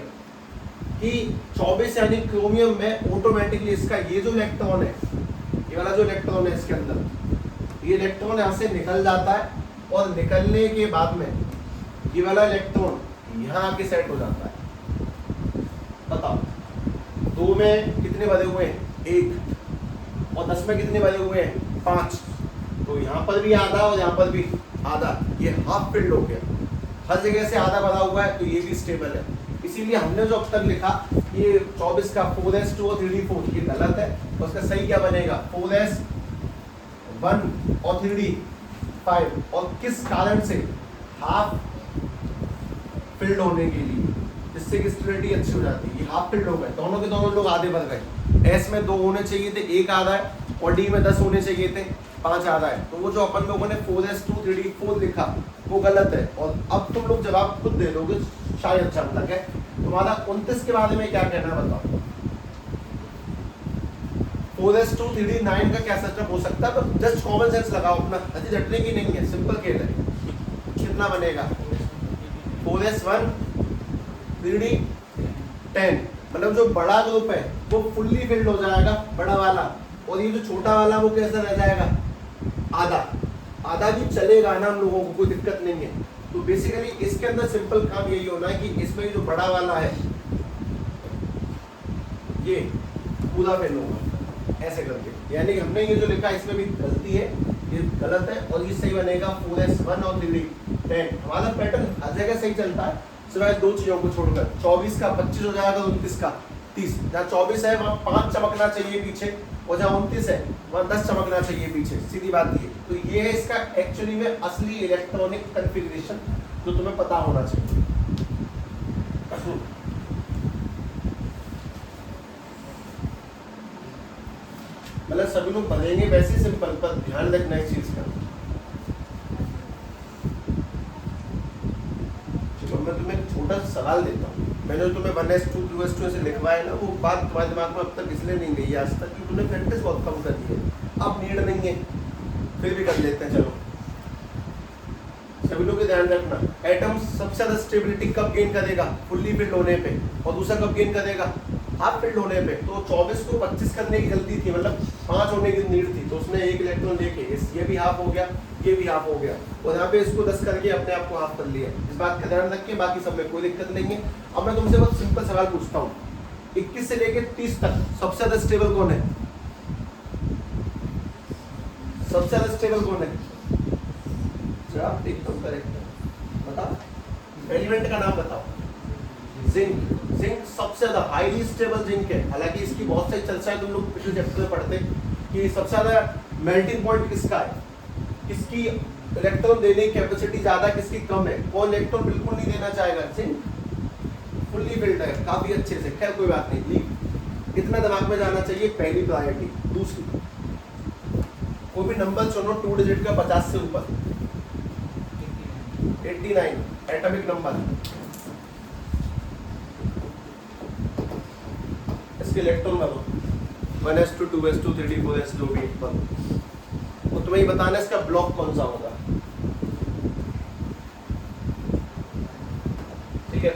कि 24 यानी क्रोमियम में ऑटोमेटिकली इसका ये जो इलेक्ट्रॉन है, ये वाला जो इलेक्ट्रॉन है इसके अंदर, ये इलेक्ट्रॉन यहाँ से निकल जाता है और निकलने के बाद में ये वाला इलेक्ट्रॉन यहाँ आके सेट हो जाता है। बताओ 2 में कितने भरे हुए हैं? 1। और 10 में कितने भरे हुए हैं? 5। तो यहाँ पर भी आधा और यहाँ पर भी आधा, ये हाफ फिल्ड हो गया। हर जगह से आधा भरा हुआ है तो ये भी स्टेबल है। इसीलिए हमने जो अब तक लिखा ये 24 का 4s2 और 3d4 ये गलत है। तो उसका सही क्या बनेगा? 4s1 और 3d5। और किस कारण से? हाफ फिल्ड होने के लिए, जिससे कि स्टेबिलिटी अच्छी हो जाती है। ये हाफ फिल्ड हो गए, दोनों के दोनों लोग आधे भर गए। एस में 2 होने चाहिए थे, 1 आधा है, और डी में 10 होने चाहिए थे, 5 आधा है। तो वो जो अपन लोगों ने 4s2 3d4 लिखा वो गलत है। और अब तुम लोग जवाब खुद दे दोगे शायद, जब तक है तुम्हारा 29 के बारे में क्या कहना है बताओ। 4s2 3d9 का क्या सेटअप हो सकता है? पर जस्ट कॉमन सेंस लगाओ अपना, अजी रटने की नहीं है, सिंपल खेल है। कितना बनेगा? 4s1 3d10, मतलब जो बड़ा ग्रुप है वो फुल्ली फिल्ड हो जाएगा, बड़ा वाला। और ये जो छोटा वाला वो कैसा रह जाएगा? आधा। आधा भी चलेगा ना हम लोगों को, कोई दिक्कत नहीं है। तो बेसिकली इसके अंदर सिंपल काम यही होना है कि इसमें जो बड़ा वाला है ये पूरा फिल होगा ऐसे करके। यानी हमने ये जो लिखा इसमें भी गलती है, ये गलत है। और ये सही बनेगा 4s1 और 3d10। हमारा पैटर्न हर जगह सही चलता है सिवाय 2 चीजों को छोड़कर। 24 का 25 हो जाएगा, 29 का 30। जहाँ 24 है वहाँ 5 चमकना चाहिए पीछे, और जहाँ 29 है वहाँ 10 चमकना चाहिए पीछे। सीधी बात ये। तो ये है इसका एक्चुअली में असली इलेक्ट्रॉनिक कन्फिग्रेशन जो तुम्हें पता होना चाहिए। मतलब सभी लोग पढ़ेंगे वैसे सिंपल, पर ध्यान रखना इस चीज का। मैं तुम्हें एक छोटा सा सवाल देता हूँ। मैंने जो तुम्हें 1s2 2s2 से लिखवाया ना, वो बात तुम्हारे दिमाग में अब तक इसलिए नहीं गई आज तक कि तुमने प्रैक्टिस बहुत कम कर दी है। अब नीड नहीं है, फिर भी कर लेते हैं। चलो सभी लोग को ध्यान रखना, एटम सबसे ज्यादा स्टेबिलिटी कब गेन करेगा? फुल्ली फिल्ड होने पे। और दूसरा कब गेन करेगा? हाफ फिल्ड होने पे। तो 24 को 25 करने की गलती थी, मतलब 5 होने की नीड थी, तो उसने 1 इलेक्ट्रॉन लेके ये भी हाफ हो गया, ये भी हाफ हो गया, और यहाँ पे इसको 10 करके अपने आप को हाफ कर लिया। इस बात का ध्यान रखिए, बाकी सब में कोई दिक्कत नहीं है। अब मैं तुमसे बहुत सिंपल सवाल पूछता हूँ, 21 से लेके 30 तक सबसे ज्यादा स्टेबल कौन है? सबसे ज्यादा स्टेबल कौन है? जवाब एकदम करेक्ट है, बताओ। एलिमेंट का नाम बताओ। जिंक। जिंक सबसे ज्यादा हाईली स्टेबल जिंक है। हालांकि इसकी बहुत सारी चर्चा है, तुम लोग पिछले चैप्टर में पढ़ते कि सबसे ज्यादा मेल्टिंग पॉइंट किसका है, किसकी इलेक्ट्रॉन देने की कैपेसिटी ज्यादा, किसकी कम है। कौन इलेक्ट्रॉन बिल्कुल नहीं देना चाहेगा? जिंक फुल्ली फिल्ड है काफी अच्छे से। खैर कोई बात नहीं, इतना दिमाग में जाना चाहिए, पहली प्रायोरिटी। दूसरी, कोई भी नंबर चुनो 2 डिजिट का 50 से ऊपर। 89 एटॉमिक नंबर। इसके इलेक्ट्रॉन बनो 1s2 2s2 3d4s जो भी बनो, तो तुम्हें बताना है इसका ब्लॉक कौन सा होगा। ठीक है,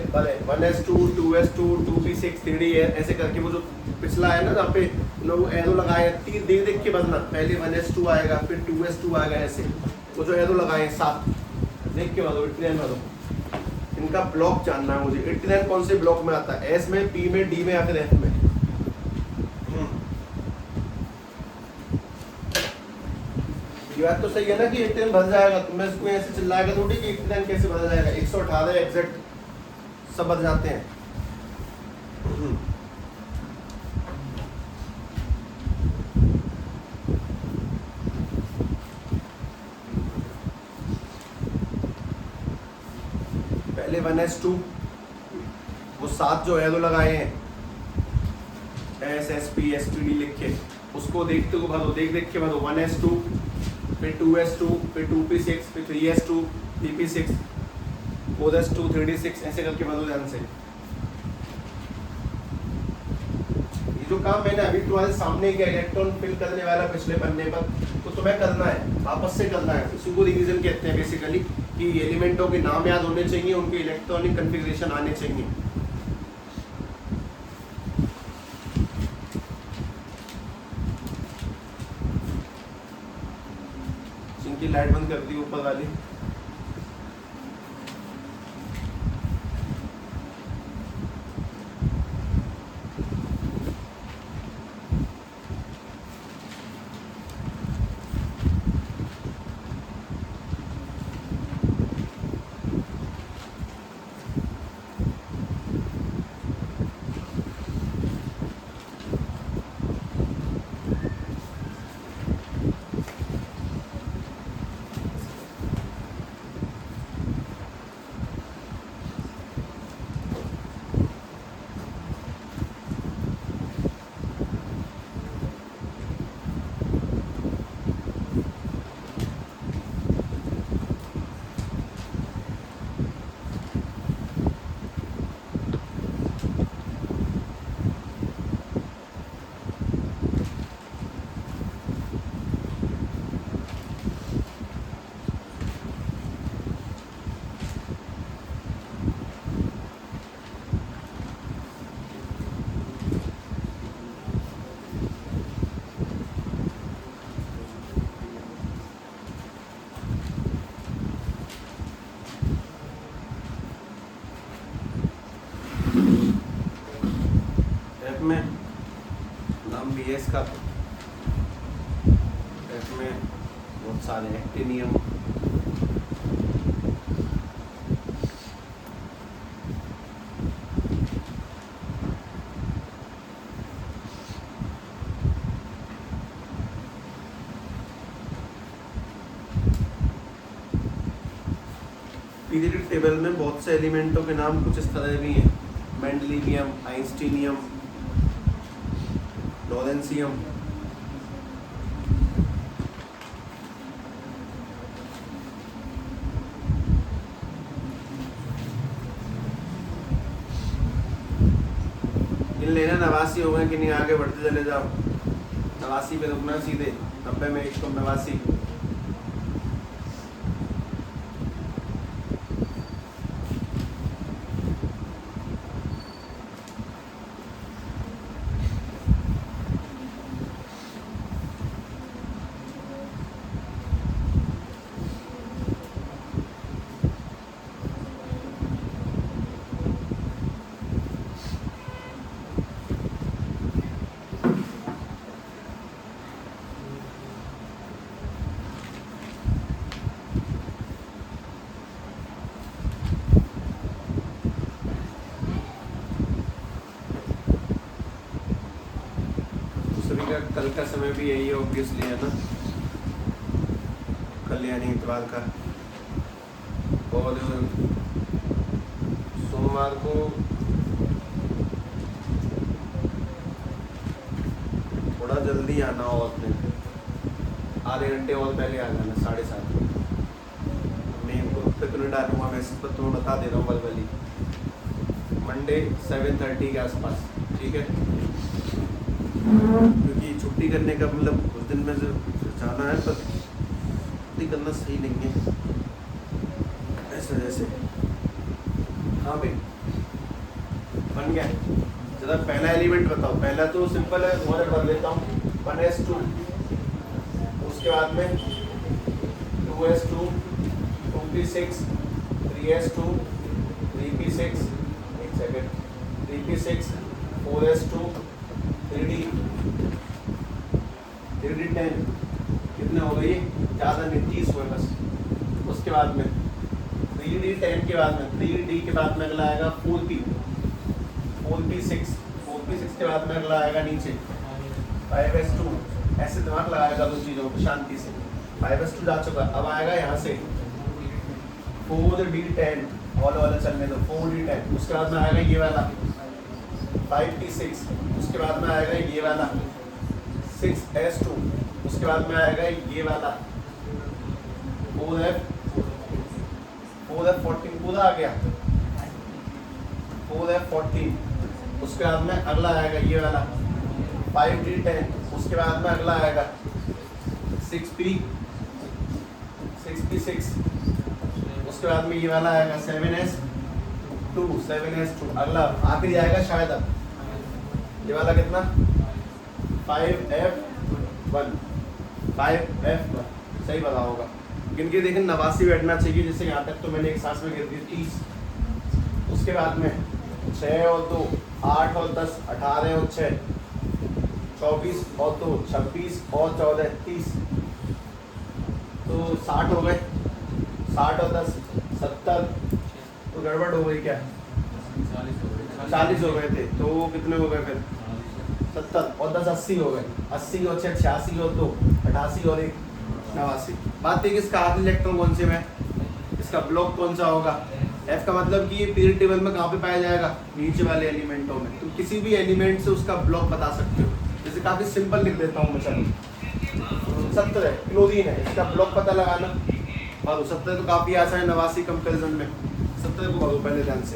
1s2 2s2 2p6 3d है, ऐसे करके वो जो पिछला है ना जहाँ पे लोग एरो लगाए, तीर देख देख के बदलना। पहले 1s2 आएगा, फिर 2s2 आएगा, ऐसे वो जो एरो लगाए 7 देख के बदलो। 89 बदलो। इनका ब्लॉक जानना है मुझे। 89 कौन से ब्लॉक में आता है? एस में, पी में, डी में या फिर एफ में? बात तो सही है ना कि एक्टेन भर जाएगा, तो मैं इसको ऐसे चिल्लाएगा थोड़ी कि एक्टेन कैसे भर जाएगा, 118 एग्जैक्ट सब भर जाते हैं। पहले 1s2 वो 7 जो है वो लगाए हैं SSP STD लिख के, उसको देखते हुए भरो, देख के भरो 1s2 फिर 2s2 फिर 2p6 फिर 3s2 3p6 4s2 3d6 ऐसे करके भरो ध्यान से। ये जो काम मैंने अभी तुम्हारे सामने किया इलेक्ट्रॉन फिल करने वाला पिछले पन्ने पर, तो तुम्हें करना है, वापस से करना है। इसी को रिवीजन कहते हैं बेसिकली, कि एलिमेंटों के नाम याद होने चाहिए, उनके इलेक्ट्रॉनिक कन्फिग्रेशन आने चाहिए। जिनकी लाइट बंद कर दी ऊपर वाली। में नाम BS का, इसमें बहुत सारे एक्टिनियम, पीरियडिक टेबल में बहुत से एलिमेंटों के नाम कुछ इस तरह भी हैं, मेंडलिनियम, आइंस्टीनियम, लॉरेंसियम। इन लेना 89 हो गए कि नहीं, आगे बढ़ते चले जाओ। 89 पे रुकना सीधे, 90 में 1 89। कल का समय भी यही है ऑब्वियसली, है ना, कल यानी इतवार का। और सोमवार को थोड़ा जल्दी आना हो, अपने आधे घंटे और पहले आ जाना, 7:30। मैं ग्रुप पे तो नहीं डालूंगा मैसेज पर, तुम्हें बता दे रहा हूँ वर्बली। मंडे 7:30 के आसपास, ठीक है, क्योंकि छुट्टी करने का मतलब उस दिन में जाना है, पर छुट्टी करना सही नहीं है ऐसे जैसे। हाँ भाई बन गया। जरा पहला एलिमेंट बताओ। पहला तो सिंपल है, तुम्हारे कर लेता हूँ, 1s2, उसके बाद में 2s2 2p6 3s2 3p6, एक सेकेंड, 3p6 4s2 3d 10, कितने हो गई? ज़्यादा नहीं 30 हुए बस। उसके बाद में 3D10 के बाद में 3D के बाद में अगला आएगा 4P 4P6 4P6 के बाद में अगला आएगा नीचे 5S2। ऐसे दिमाग लगाएगा दो चीज़ों को शांति से। 5S2 जा चुका, अब आएगा यहाँ से 4D10 वाला चलने दो 4D10। उसके बाद में आएगा ये वाला 5P6। उसके बाद में आएगा ये वाला 6S2। उसके बाद में आएगा ये वाला 4F14 पूरा आ गया 4F14। उसके बाद में अगला आएगा ये वाला 5D10। उसके बाद में अगला आएगा 6P6। उसके बाद में ये वाला आएगा 7S2। अगला आखिरी आएगा शायद अब ये वाला कितना 5F1 सही पता होगा। गिनके देखें 89 बैठना चाहिए, जैसे यहाँ तक तो मैंने एक सांस में गिर दी 30। उसके बाद में 6 और 2 8 और 10 18 और 6 24 और 2 26 और 14 30। तो 60 हो गए। 60 और 10 70। तो गड़बड़ हो गई क्या 40 हो गए थे, तो कितने हो गए फिर 70 और 10 80 हो गए। 80 और 6 86 और 2 88 और 1 89। बात है कि इसका आखिरी इलेक्ट्रॉन कौन से में, इसका ब्लॉक कौन सा होगा। F का मतलब कि ये पीरियड टेबल में कहाँ पे पाया जाएगा, नीचे वाले एलिमेंटों में। तो किसी भी एलिमेंट से उसका ब्लॉक बता सकते हो। जैसे काफी सिंपल लिख देता हूँ मैं, चलो 70 है, क्लोरीन है, इसका ब्लॉक पता लगाना। और 70 तो काफी आसान है 89 कंपेरिजन में। 70 को भरो पहले ध्यान से,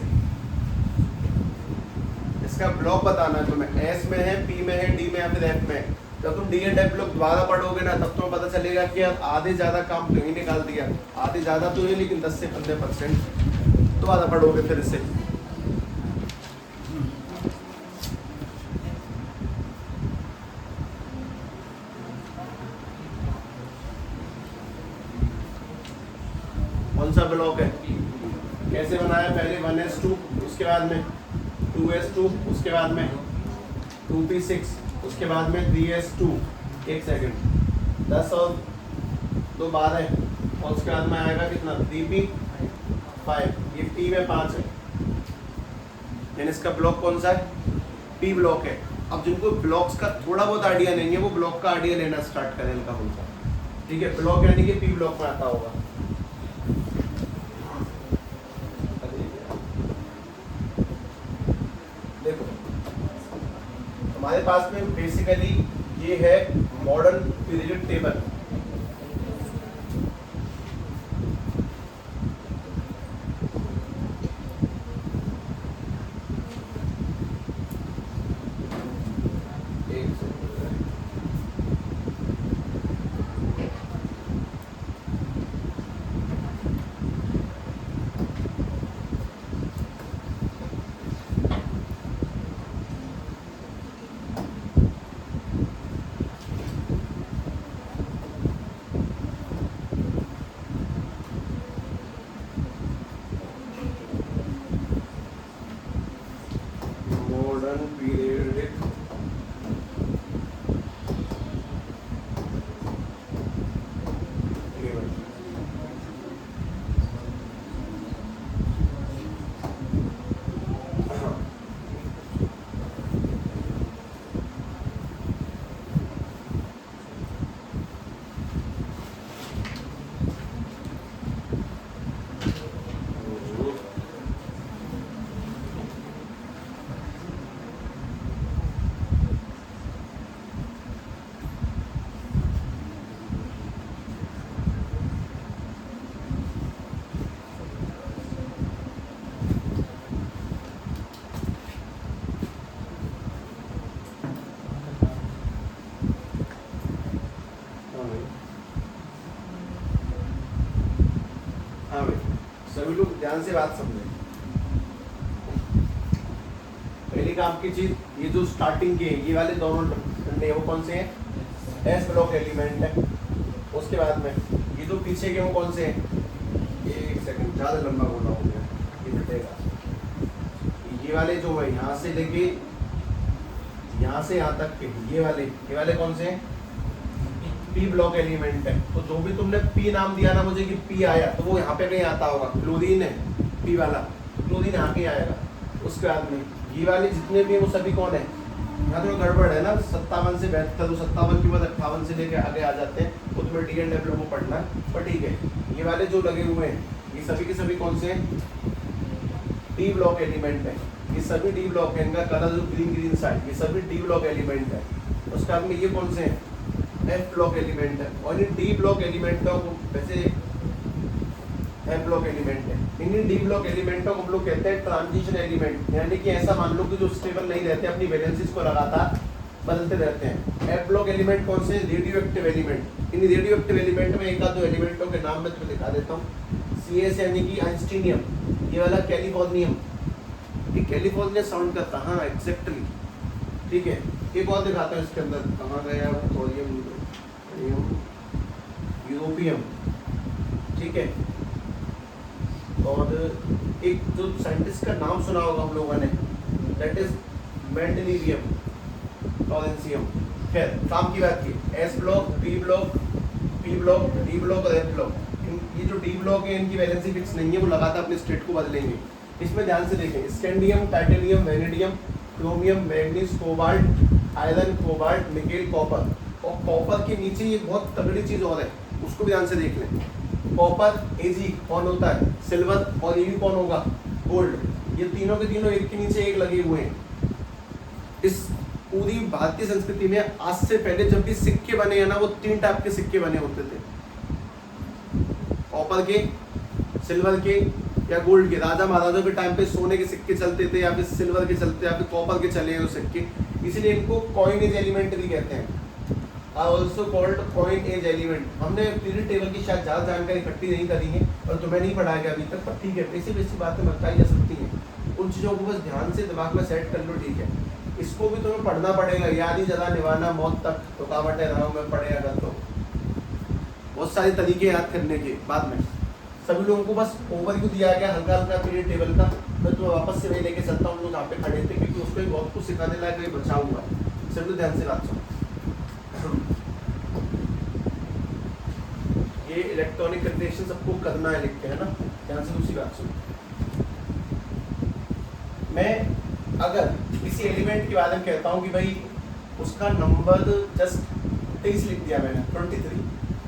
इसका ब्लॉक बताना है तुम्हें। S में है, P में है, D में या फिर F में है। जब तुम D एंड F ब्लॉक दोबारा पढ़ोगे ना, तब तुम्हें पता चलेगा कि यार आधे ज़्यादा काम तो ही निकाल दिया। आधे ज़्यादा तो है लेकिन 10 से 15% दोबारा पढ़ोगे फिर से। कौन सा ब्लॉक है, कैसे बनाया, पहले 1S2, उसके बाद में 2S2, उसके बाद में 2P6, उसके बाद में 3S2। एक सेकंड 10 और 2 12 और उसके बाद में आएगा कितना 3P5। ये P में 5 है, यानी इसका ब्लॉक कौन सा है, P ब्लॉक है। अब जिनको ब्लॉक्स का थोड़ा बहुत आइडिया नहीं है वो ब्लॉक का आइडिया लेना स्टार्ट करें इनका बोलता। ठीक है, ब्लॉक यानी कि P ब्लॉक में आता होगा। देखो हमारे पास में बेसिकली ये है modern period table. Modern periodic table. हाँ भाई सभी लोग ध्यान से बात समझें। पहली काम की चीज, ये जो स्टार्टिंग के ये वाले दोनों डंडे वो कौन से हैं, एस ब्लॉक एलिमेंट है। उसके बाद में ये जो पीछे के वो कौन से हैं, एक सेकंड ज़्यादा लंबा बोला हो गया, ये मिटेगा। ये वाले जो है यहाँ से लेके यहाँ से यहाँ तक के ये वाले कौन से हैं, पी ब्लॉक एलिमेंट है। तो जो भी तुमने पी नाम दिया ना मुझे कि पी आया, तो वो यहाँ पे कहीं आता होगा, क्लोरीन है पी वाला, क्लोरीन यहाँ के आएगा। उसके बाद में ये वाले जितने भी हैं वो सभी कौन है, यहाँ तो गड़बड़ है ना, 57 से 72, तो 57 के बाद 58 से लेके आगे आ जाते हैं, वो तुम्हें डी एंड डब्ल्यू को पढ़ना है, पर ठीक है। ये वाले जो लगे हुए हैं ये सभी के सभी कौन से हैं, डी ब्लॉक एलिमेंट है। ये सभी डी ब्लॉक है, इनका कलर जो ग्रीन ग्रीन साइड, ये सभी डी ब्लॉक एलिमेंट है। उसके बाद में ये कौन से हैं, एफ ब्लॉक एलिमेंट है। और ये डी ब्लॉक एलिमेंट का वैसे एफ ब्लॉक एलिमेंट है। इन डी ब्लॉक एलिमेंटों को हम लोग कहते हैं ट्रांजिशन एलिमेंट, यानी कि ऐसा मान लो कि जो स्टेबल नहीं रहते, अपनी वैलेंसीज को लगातार बदलते रहते हैं। एफ ब्लॉक एलिमेंट कौन से, रेडियो एक्टिव एलिमेंट। इन रेडियो एक्टिव एलिमेंट में एक आध दो एलिमेंटों के नाम मैं तुम्हें दिखा देता हूँ। CS यानी कि आइंस्टीनियम, ये वाला कैलिफोर्नियम, ये कैलिफोर्निया साउंड करता, हाँ एग्जैक्टली, ठीक है। एक और दिखाता हूँ इसके अंदर, कहाँ गया थोरियम, यूरोपियम, ठीक है। और एक जो साइंटिस्ट का नाम सुना होगा हम लोगों ने, दैट इज मेंडेलिवियम लॉरेंसियम। खैर काम की बात की, S block, B block, P block, D block और एफ ब्लॉक, ये जो डी ब्लॉक है इनकी वैलेंसी फिक्स नहीं है, वो लगातार अपने स्टेट को बदलेंगे। इसमें ध्यान से देखें, scandium, titanium, vanadium, chromium, manganese, cobalt, iron, cobalt, nickel, copper. और कॉपर के नीचे ये बहुत तगड़ी चीज और है, उसको भी ध्यान से देख लें। कॉपर Ag कौन होता है, सिल्वर, और Ag कौन होगा, गोल्ड। ये तीनों के तीनों एक के नीचे एक लगे हुए हैं। इस पूरी भारतीय संस्कृति में आज से पहले जब भी सिक्के बने हैं ना, वो 3 टाइप के सिक्के बने होते थे, कॉपर के, सिल्वर के या गोल्ड के। राजा महाराजों के टाइम पे सोने के सिक्के चलते थे, या फिर सिल्वर के चलते, या फिर कॉपर के चले हैं वो सिक्के, इसीलिए इनको कॉइनेज एलिमेंट भी कहते हैं, also called coin age element। हमने पीरियड टेबल की शायद ज़्यादा जानकारी इकट्ठी नहीं करी है और तुम्हें नहीं पढ़ाया गया अभी तक, पर ठीक है, ऐसी वैसी बातें बताई जा सकती हैं। उन चीज़ों को बस ध्यान से दिमाग में सेट कर लो, ठीक है। इसको भी तुम्हें पढ़ना पड़ेगा, याद ही जला निभाना मौत तक, रुकावटें राहों में पड़े अगर तो, बहुत सारे तरीके याद करने के। बाद में सभी लोगों को बस ओवरव्यू दिया गया हल्का हल्का पीरियड टेबल का, मैं तुम्हें वापस से वही लेके चलता हूँ लोग जहाँ पे खड़े थे, क्योंकि उसको बहुत कुछ सिखाने लायक बचा हुआ है। सिर्फ तो ध्यान से बात सुनो। ये इलेक्ट्रॉनिक कंडीशन सबको करना है, लिखते हैं ना, ध्यान से दूसरी बात सुनो। मैं अगर किसी एलिमेंट के बारे में कहता हूँ कि भाई उसका नंबर जस्ट 23 लिख दिया मैंने, 23,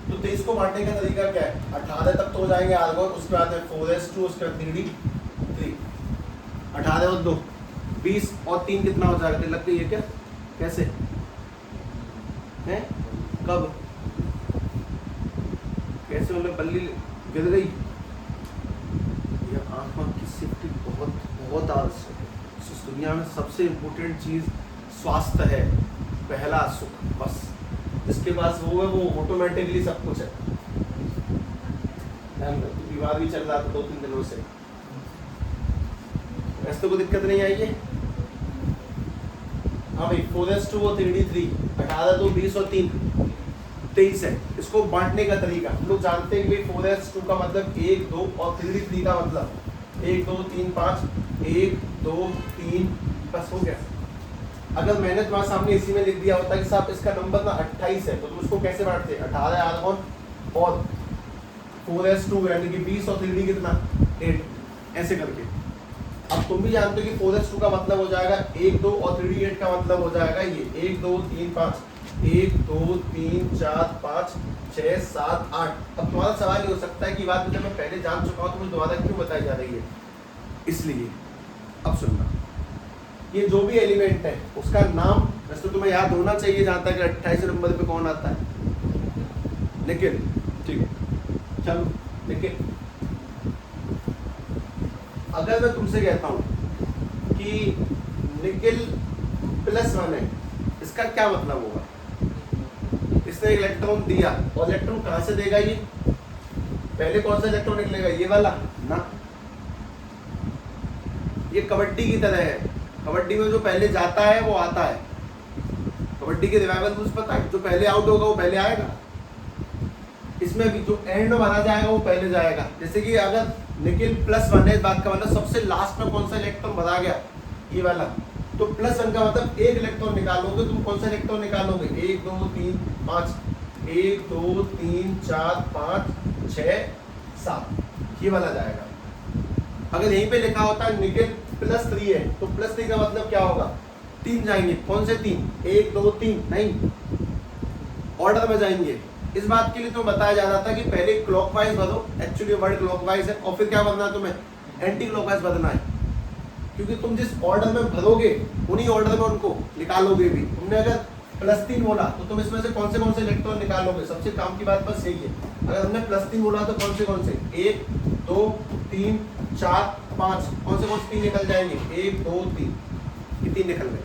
तो 23 को बांटने का तरीका क्या है, 18 तक तो हो जाएंगे आर्गोन, उसके बाद 4s2, उसके बाद 3d 3, 18 और 2 20 और 3 कितना हो जाएगा, लग गई है क्या, कैसे है, कब, कैसे, मतलब बल्ली गिर गई। यह आत्मा की सेफ्टी बहुत बहुत आवश्यक है। इस दुनिया में सबसे इम्पोर्टेंट चीज़ स्वास्थ्य है, पहला सुख, बस जिसके पास वो है वो ऑटोमेटिकली सब कुछ है। विवाद भी चल रहा था 2-3 दिनों से, वैसे तो कोई दिक्कत नहीं आई है। हाँ भाई 4s2 और 3d 3, 18 2 20 और 3 23 है। इसको बांटने का तरीका हम लोग जानते हैं कि 4s2 का मतलब 1 2 और 3d 3 का मतलब 1 2 3 5, 1 2 3, बस हो गया। अगर मैंने तुम्हारे सामने इसी में लिख दिया होता कि साहब इसका नंबर ना 28 है, तो तुम इसको कैसे बांटते, 18 आर्गोन और 4s2 यानी कि 20 और 3d कितना 8, ऐसे करके। अब तुम भी जानते हो कि 4s2 का मतलब हो जाएगा 1 2 और 3d 8 का मतलब हो जाएगा ये 1 2 3 5, 1 2 3 4 5 6 7 8। अब तुम्हारा सवाल ये हो सकता है कि बात जब मैं पहले जान चुका हूँ तो मुझे दोबारा क्यों बताई जा रही है, इसलिए अब सुनना, ये जो भी एलिमेंट है उसका नाम वैसे तो तुम्हें याद होना चाहिए, जहाँ तक 28 नंबर पे कौन आता है, निकेल, ठीक है। चलो निकेल, अगर मैं तुमसे कहता हूँ कि निकेल +1 है, इसका क्या मतलब होगा, इसने इलेक्ट्रॉन दिया और इलेक्ट्रॉन कहाँ से देगा, ये पहले कौन सा इलेक्ट्रॉन निकलेगा, ये वाला ना, ये कबड्डी की तरह है। कबड्डी में जो पहले जाता है वो आता है, कबड्डी के रिवाइवल रूल्स पता है, जो पहले आउट होगा वो पहले आएगा। इसमें भी जो एंड में माना जाएगा वो पहले जाएगा। जैसे कि अगर निकेल +1 है, इस बात का मतलब सबसे लास्ट में कौन सा इलेक्ट्रॉन भरा गया, ये वाला, तो +1 का मतलब एक इलेक्ट्रॉन निकालोगे, तुम कौन सा इलेक्ट्रॉन निकालोगे, 1 2 3 5, 1 2 3 4 5 6 7 ये वाला जाएगा। अगर यहीं पे लिखा होता है निकेल +3 है तो +3 का मतलब क्या होगा, 3 जाएंगे। कौन से 3, 1 2 3 नहीं, ऑर्डर में जाएंगे। इस बात के लिए तो बताया जा रहा था कि पहले क्लॉकवाइज भरो, एक्चुअली वर्ड क्लॉकवाइज है, और फिर क्या भरना है तुम्हें, एंटी क्लॉकवाइज भरना है, क्योंकि तुम जिस ऑर्डर में भरोगे उन्हीं ऑर्डर में उनको निकालोगे भी। तुमने अगर +3 बोला तो तुम इसमें से कौन से इलेक्ट्रॉन निकालोगे, सबसे काम की बात बस यही है। अगर हमने +3 बोला तो कौन से 1 2 3 4 5 कौन से 3 निकल जाएंगे, 1 2 3 ये 3 निकल गए।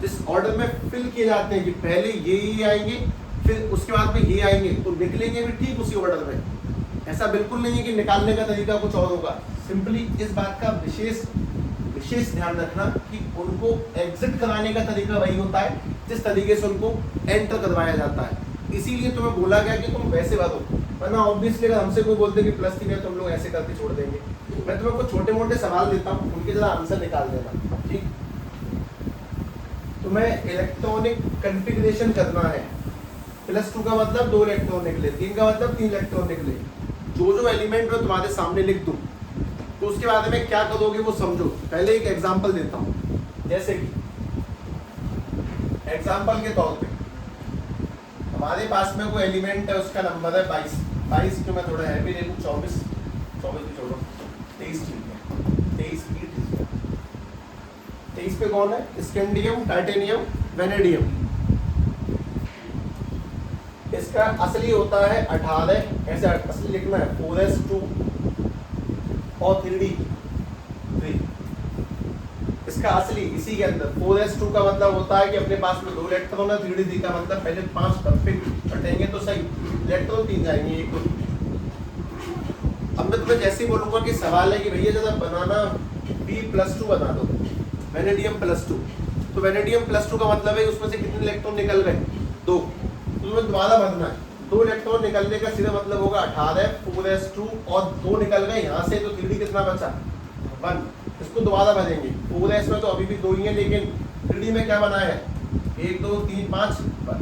जिस ऑर्डर में फिल किए जाते हैं कि पहले ये आएंगे फिर उसके बाद में ये आएंगे, तो निकलेंगे भी ठीक उसी ऑर्डर में। ऐसा बिल्कुल नहीं है कि निकालने का तरीका कुछ और होगा। सिंपली इस बात का विशेष ध्यान रखना कि उनको एग्जिट कराने का तरीका वही होता है जिस तरीके से उनको एंटर करवाया जाता है। इसीलिए तुम्हें बोला गया कि तुम वैसे भरो, वरना ऑब्वियसली अगर हमसे कोई बोलते कि +3 है तो हम लोग ऐसे करके छोड़ देंगे। मैं तुम्हें कुछ छोटे मोटे सवाल देता हूँ, उनके जरा आंसर निकाल देना, ठीक। तुम्हें इलेक्ट्रॉनिक कन्फिग्रेशन करना है। +2 का मतलब 2 इलेक्ट्रॉन निकले, 3 का मतलब 3 इलेक्ट्रॉन निकले। जो एलिमेंट मैं तुम्हारे सामने लिख दूं तो उसके बाद में क्या करोगे वो समझो। पहले एक एग्जांपल देता हूं, जैसे कि एग्जांपल के तौर पे हमारे पास में कोई एलिमेंट है, उसका नंबर है 22 क्यों मैं थोड़ा हैवी ले लूं, 24 भी छोड़ो, 23 ठीक है, 23 भी ठीक है। 23 पे कौन है, स्कैंडियम, टाइटेनियम, वेनेडियम। इसका असली होता है 18, ऐसे असली लिखना है 4s2 और 3d3। इसका असली इसी के अंदर 4s2 का मतलब होता है कि अपने पास में 2 इलेक्ट्रॉन है, 3d3 का मतलब पहले 5 परफेक्ट कटेंगे तो सही, इलेक्ट्रॉन 3 जाएंगे, एक। अब मैं तुम्हें जैसे ही बोलूंगा कि सवाल है कि भैया जरा बनाना B+2 बना दो, वेनेडियम +2, तो वेनेडियम +2 का मतलब है उसमें से कितने इलेक्ट्रॉन निकल गए, 2। तो तुम्हें दोबारा भरना है, 2 इलेक्ट्रॉन निकलने का सीधा मतलब होगा 18, 4s2 और 2 निकल गए यहाँ से, तो 3d कितना बचा, 1। इसको दोबारा भरेंगे, 4s में तो अभी भी 2 ही है, लेकिन 3d में क्या बना है, 1 2 3 5 बस।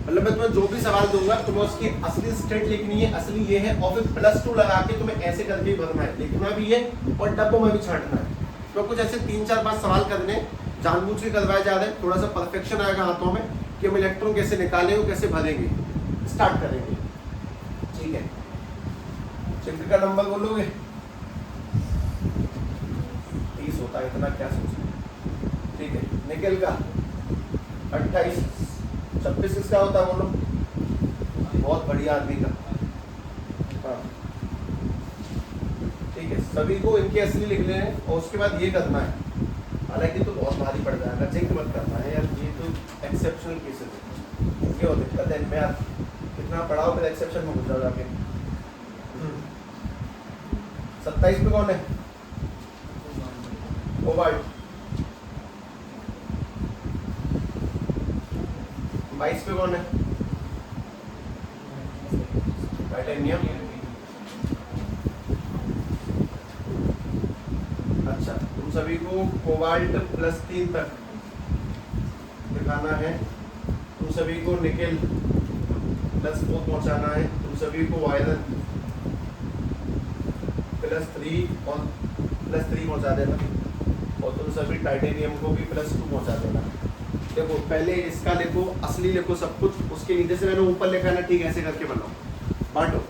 मतलब मैं तुम्हें जो भी सवाल दूंगा तुम्हें उसकी असली स्टेट लिखनी है, असली ये है, और फिर +2 लगा के तुम्हें ऐसे करके भरना है, लिखना भी है और डब्बों में भी छांटना है। तो कुछ ऐसे 3 4 5 सवाल करने जानबूझ के करवाए जा रहे हैं, थोड़ा सा परफेक्शन आएगा हाथों में कि हम इलेक्ट्रॉन कैसे निकालेंगे और कैसे भरेंगे। स्टार्ट करेंगे, ठीक है। चित्र का नंबर बोलोगे, 30 होता है, इतना क्या सोचना, ठीक है। निकेल का 28, 26 किसका होता है बोलो, बहुत बढ़िया आदमी का, हाँ ठीक है। सभी को इनके असली लिख लेने और उसके बाद ये करना है, हालांकि तो बहुत भारी पड़ जाएगा, जिंक मत करना है यार, ये तो एक्सेप्शनल केसेस है, ये और दिक्कत है इनमें। आप कितना पढ़ाओ फिर एक्सेप्शन में घुस जाओ जाके। 27 पे कौन है, कोबाल्ट। 22 पे कौन है, टाइटेनियम। अच्छा, तुम सभी को कोबाल्ट +3 तक दिखाना है, तुम सभी को निकेल +4 पहुंचाना है, तुम सभी को आयरन +3 और +3 पहुंचा देना, और तुम सभी टाइटेनियम को भी +2 पहुंचा देना। देखो पहले इसका लिखो, असली लिखो सब कुछ, उसके नीचे से मैंने ऊपर लिखा ना, ठीक ऐसे करके बनाओ, बांटो।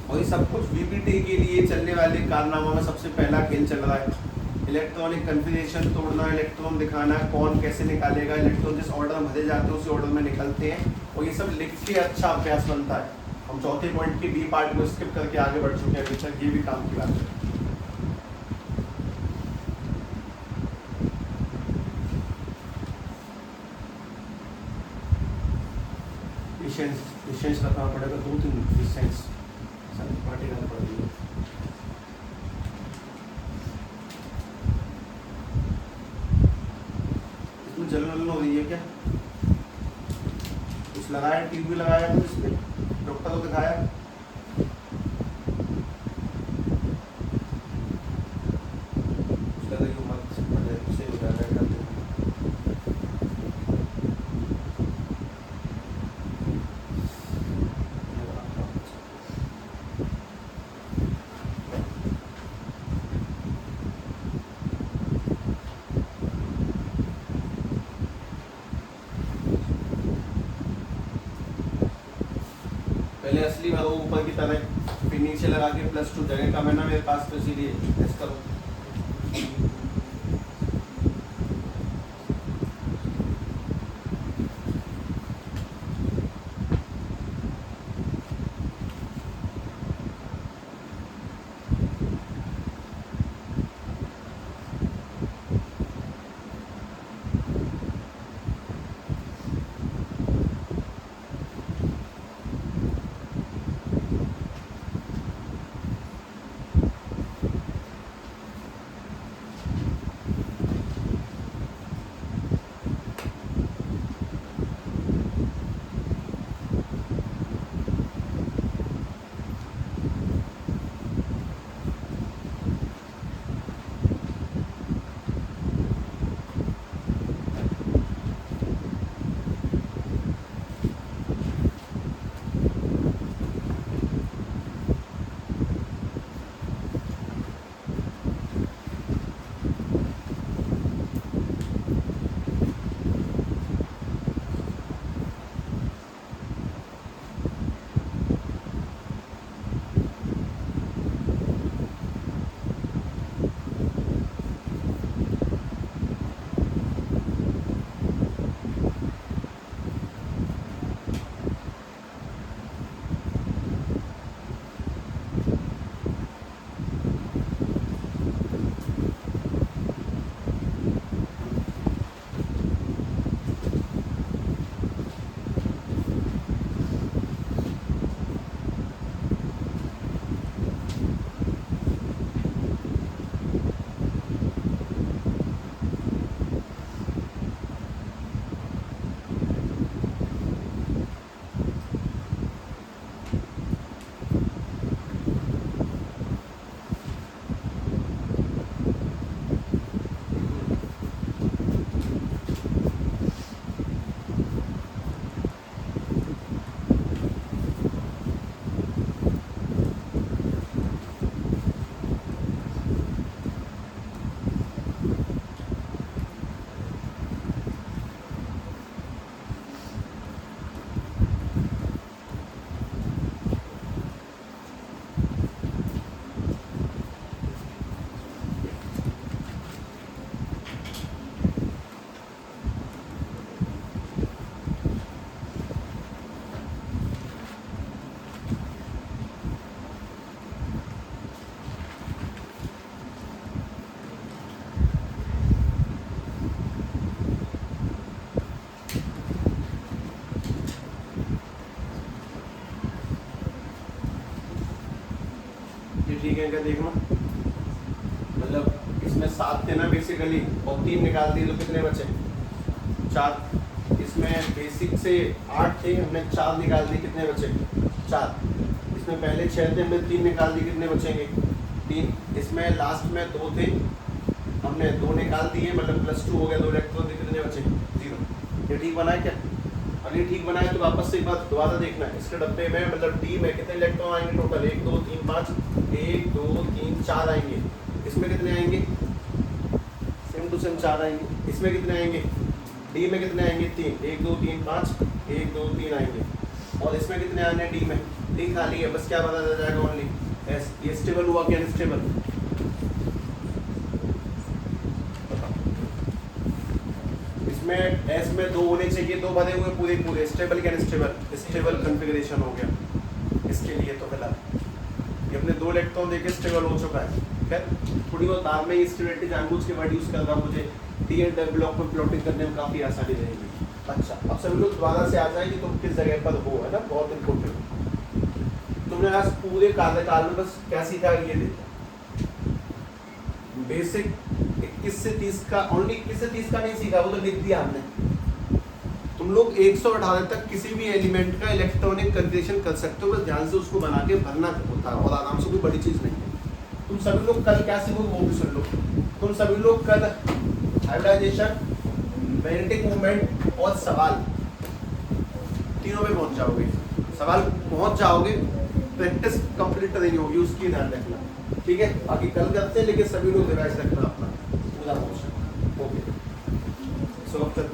और ये सब कुछ वीपीटी के लिए चलने वाले कारनामा में सबसे पहला खेल चल रहा है, इलेक्ट्रॉनिक कन्फिग्रेशन तोड़ना, इलेक्ट्रॉन दिखाना, कौन कैसे निकालेगा, इलेक्ट्रॉन जिस ऑर्डर में भरे जाते हैं उसी ऑर्डर में निकलते हैं, और ये सब लिख के अच्छा अभ्यास बनता है। हम चौथे पॉइंट के बी पार्ट को स्किप करके आगे बढ़ चुके हैं अभी तक, ये भी काम की बात है। डिस्टेंस रखना पड़ेगा, 2-3 डिस्टेंस पार्टी करना पड़ेगी। इसमें जलन हो रही है क्या, कुछ लगाया, टीवी लगाया तो इसमें डॉक्टर को दिखाया, उसका देखिए मत सही हो जाएगा। पहले असली भरो ऊपर की तरह, फिर नीचे लगा के +2 जगह कम है ना मेरे पास, तो इसीलिए टेस्ट करो। ठीक है, क्या देखना, मतलब इसमें 7 थे ना बेसिकली, और 3 निकाल दिए तो कितने बचे? 4। इसमें बेसिक से 8 थे, हमने 4 निकाल दिए, कितने बचे? 4। इसमें पहले 6 थे, हमने 3 निकाल दिए, कितने बचेंगे? 3। इसमें लास्ट में 2 थे, हमने 2 निकाल दिए, मतलब +2 हो गया, 2 इलेक्ट्रॉन थे, कितने बचे? 0। ये ठीक बना है क्या? अगर ये ठीक बनाए तो वापस से एक बात दोबारा देखना है, इसके डब्बे में मतलब डी में कितने इलेक्ट्रॉन आएंगे टोटल? 1 2 3 5, 1 2 3 4 आएंगे। इसमें कितने आएंगे? सेम टू सेम 4 आएंगे। इसमें कितने आएंगे? डी में कितने आएंगे? 3। 1 2 3 5, 1 2 3 आएंगे। और इसमें कितने आने डी में? डी खाली है, बस क्या पता चल जाएगा? Only S. ये स्टेबल हुआ क्या अनस्टेबल? इसमें एस में 2 होने चाहिए, 2 भरे हुए पूरे पूरे, स्टेबल क्या अनस्टेबल? स्टेबल कॉन्फ़िगरेशन हो गया इसके लिए। तो फिलहाल ये अपने 2 इलेक्ट्रॉन देके स्टेबल हो चुका है। खैर थोड़ी बहुत बाद में स्टेबिलिटी जानबूझ के वर्ड यूज़ कर रहा हूँ, मुझे डी एंड ब्लॉक में प्लॉटिंग करने में काफ़ी आसानी रहेगी। अच्छा, अब सभी लोग दोबारा से आ जाए कि तुम किस जगह पर हो, है ना, बहुत इंपॉर्टेंट। तुमने आज पूरे कार्यकाल में बस क्या सीखा? ये देखा बेसिक 21 से 30 का, ओनली 21 से 30 का नहीं सीखा, वो तो लिख दिया हमने। तुम लोग 118 तक किसी भी एलिमेंट का इलेक्ट्रॉनिक कन्फिगरेशन कर सकते हो, बस ध्यान से उसको बना के भरना होता है, और आराम से, कोई बड़ी चीज़ नहीं है। तुम सभी लोग कल क्या सीखोगे वो भी सुन लो। तुम सभी लोग कल हाइब्रिडाइजेशन, मैग्नेटिक मूवमेंट और सवाल, तीनों पे पहुंच जाओगे। सवाल पहुंच जाओगे, प्रैक्टिस कंप्लीट नहीं होगी, उसकी ध्यान रखना, ठीक है। बाकी कल करते हैं, लेकिन सभी लोग रिवाइज रखना अपना पूरा पोर्शन। ओके, सो अब तक